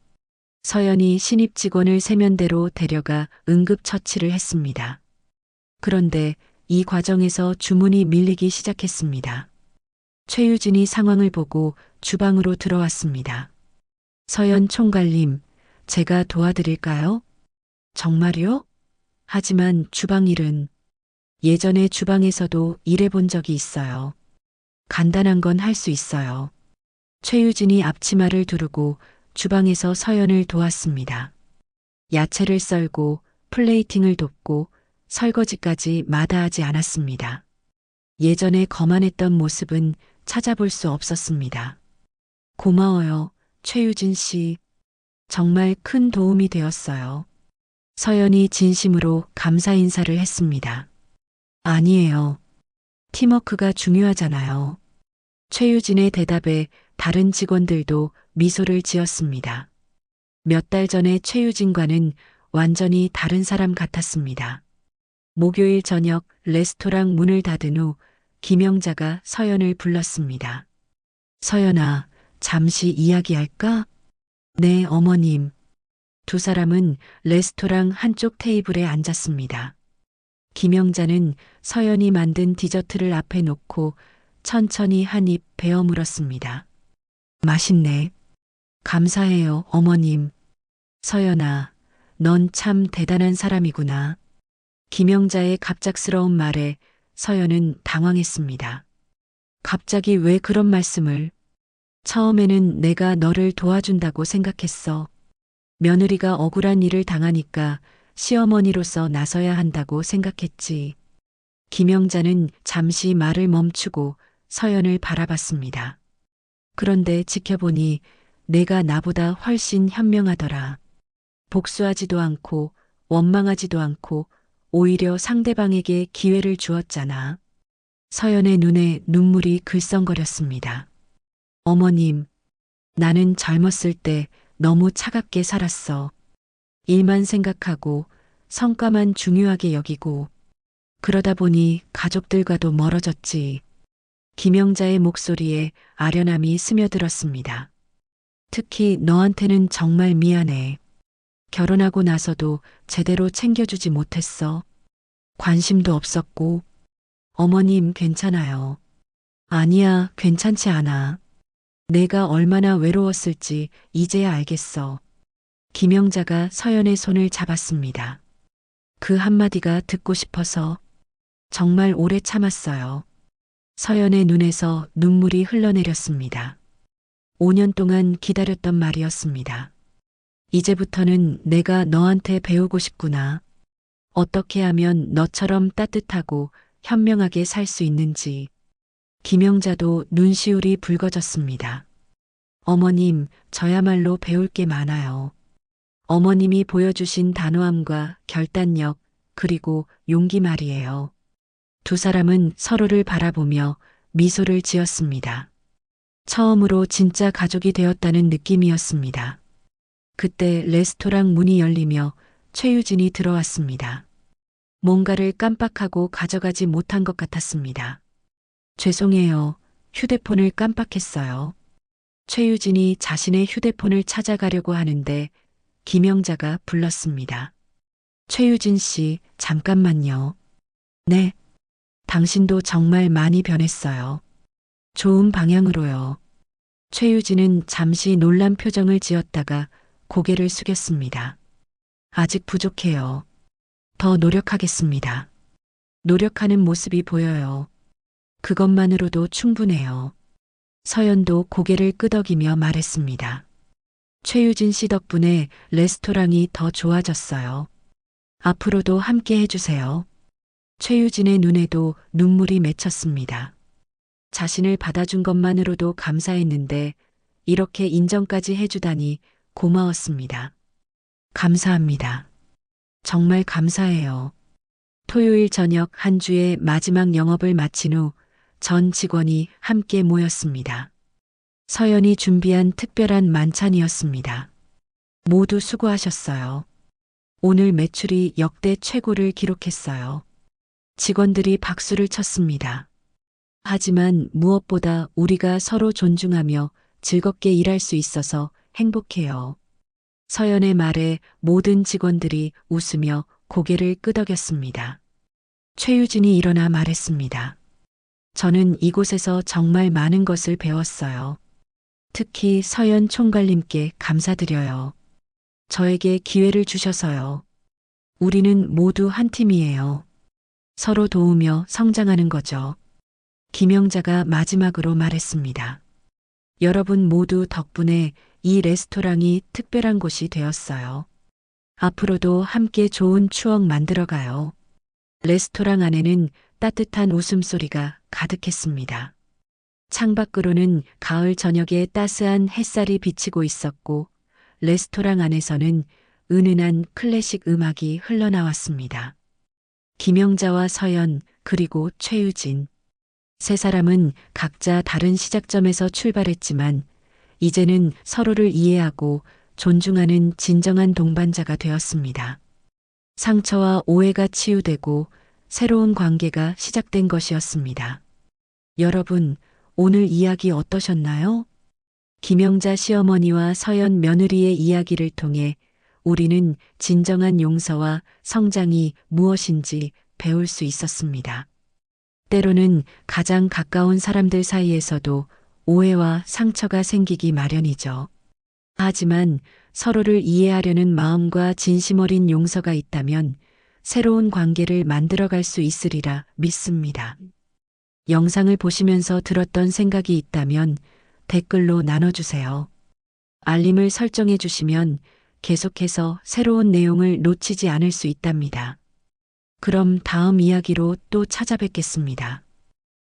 Speaker 2: 서연이 신입 직원을 세면대로 데려가 응급처치를 했습니다. 그런데 이 과정에서 주문이 밀리기 시작했습니다. 최유진이 상황을 보고 주방으로 들어왔습니다. 서연 총괄님, 제가 도와드릴까요? 정말요? 하지만 주방 일은 예전에 주방에서도 일해본 적이 있어요. 간단한 건 할 수 있어요. 최유진이 앞치마를 두르고 주방에서 서연을 도왔습니다. 야채를 썰고 플레이팅을 돕고 설거지까지 마다하지 않았습니다. 예전에 거만했던 모습은 찾아볼 수 없었습니다. 고마워요, 최유진 씨. 정말 큰 도움이 되었어요. 서연이 진심으로 감사 인사를 했습니다. 아니에요. 팀워크가 중요하잖아요. 최유진의 대답에 다른 직원들도 미소를 지었습니다. 몇 달 전에 최유진과는 완전히 다른 사람 같았습니다. 목요일 저녁 레스토랑 문을 닫은 후 김영자가 서연을 불렀습니다. 서연아, 잠시 이야기할까? 네, 어머님. 두 사람은 레스토랑 한쪽 테이블에 앉았습니다. 김영자는 서연이 만든 디저트를 앞에 놓고 천천히 한 입 베어 물었습니다. 맛있네. 감사해요, 어머님. 서연아, 넌 참 대단한 사람이구나. 김영자의 갑작스러운 말에 서연은 당황했습니다. 갑자기 왜 그런 말씀을? 처음에는 내가 너를 도와준다고 생각했어. 며느리가 억울한 일을 당하니까 시어머니로서 나서야 한다고 생각했지. 김영자는 잠시 말을 멈추고 서연을 바라봤습니다. 그런데 지켜보니 내가 나보다 훨씬 현명하더라. 복수하지도 않고 원망하지도 않고 오히려 상대방에게 기회를 주었잖아. 서연의 눈에 눈물이 글썽거렸습니다. 어머님, 나는 젊었을 때 너무 차갑게 살았어. 일만 생각하고 성과만 중요하게 여기고 그러다 보니 가족들과도 멀어졌지. 김영자의 목소리에 아련함이 스며들었습니다. 특히 너한테는 정말 미안해. 결혼하고 나서도 제대로 챙겨주지 못했어. 관심도 없었고. 어머님 괜찮아요. 아니야, 괜찮지 않아. 내가 얼마나 외로웠을지 이제야 알겠어. 김영자가 서연의 손을 잡았습니다. 그 한마디가 듣고 싶어서 정말 오래 참았어요. 서연의 눈에서 눈물이 흘러내렸습니다. 5년 동안 기다렸던 말이었습니다. 이제부터는 내가 너한테 배우고 싶구나. 어떻게 하면 너처럼 따뜻하고 현명하게 살 수 있는지. 김영자도 눈시울이 붉어졌습니다. 어머님, 저야말로 배울 게 많아요. 어머님이 보여주신 단호함과 결단력, 그리고 용기 말이에요. 두 사람은 서로를 바라보며 미소를 지었습니다. 처음으로 진짜 가족이 되었다는 느낌이었습니다. 그때 레스토랑 문이 열리며 최유진이 들어왔습니다. 뭔가를 깜빡하고 가져가지 못한 것 같았습니다. 죄송해요. 휴대폰을 깜빡했어요. 최유진이 자신의 휴대폰을 찾아가려고 하는데 김영자가 불렀습니다. 최유진 씨, 잠깐만요. 네. 당신도 정말 많이 변했어요. 좋은 방향으로요. 최유진은 잠시 놀란 표정을 지었다가 고개를 숙였습니다. 아직 부족해요. 더 노력하겠습니다. 노력하는 모습이 보여요. 그것만으로도 충분해요. 서연도 고개를 끄덕이며 말했습니다. 최유진 씨 덕분에 레스토랑이 더 좋아졌어요. 앞으로도 함께 해주세요. 최유진의 눈에도 눈물이 맺혔습니다. 자신을 받아준 것만으로도 감사했는데 이렇게 인정까지 해주다니 고마웠습니다. 감사합니다. 정말 감사해요. 토요일 저녁 한 주의 마지막 영업을 마친 후 전 직원이 함께 모였습니다. 서연이 준비한 특별한 만찬이었습니다. 모두 수고하셨어요. 오늘 매출이 역대 최고를 기록했어요. 직원들이 박수를 쳤습니다. 하지만 무엇보다 우리가 서로 존중하며 즐겁게 일할 수 있어서 행복해요. 서연의 말에 모든 직원들이 웃으며 고개를 끄덕였습니다. 최유진이 일어나 말했습니다. 저는 이곳에서 정말 많은 것을 배웠어요. 특히 서연 총괄님께 감사드려요. 저에게 기회를 주셔서요. 우리는 모두 한 팀이에요. 서로 도우며 성장하는 거죠. 김영자가 마지막으로 말했습니다. 여러분 모두 덕분에 이 레스토랑이 특별한 곳이 되었어요. 앞으로도 함께 좋은 추억 만들어가요. 레스토랑 안에는 따뜻한 웃음소리가 가득했습니다. 창밖으로는 가을 저녁에 따스한 햇살이 비치고 있었고 레스토랑 안에서는 은은한 클래식 음악이 흘러나왔습니다. 김영자와 서연 그리고 최유진. 세 사람은 각자 다른 시작점에서 출발했지만 이제는 서로를 이해하고 존중하는 진정한 동반자가 되었습니다. 상처와 오해가 치유되고 새로운 관계가 시작된 것이었습니다. 여러분, 오늘 이야기 어떠셨나요? 김영자 시어머니와 서연 며느리의 이야기를 통해 우리는 진정한 용서와 성장이 무엇인지 배울 수 있었습니다. 때로는 가장 가까운 사람들 사이에서도 오해와 상처가 생기기 마련이죠. 하지만 서로를 이해하려는 마음과 진심 어린 용서가 있다면 새로운 관계를 만들어갈 수 있으리라 믿습니다. 영상을 보시면서 들었던 생각이 있다면 댓글로 나눠주세요. 알림을 설정해 주시면 계속해서 새로운 내용을 놓치지 않을 수 있답니다. 그럼 다음 이야기로 또 찾아뵙겠습니다.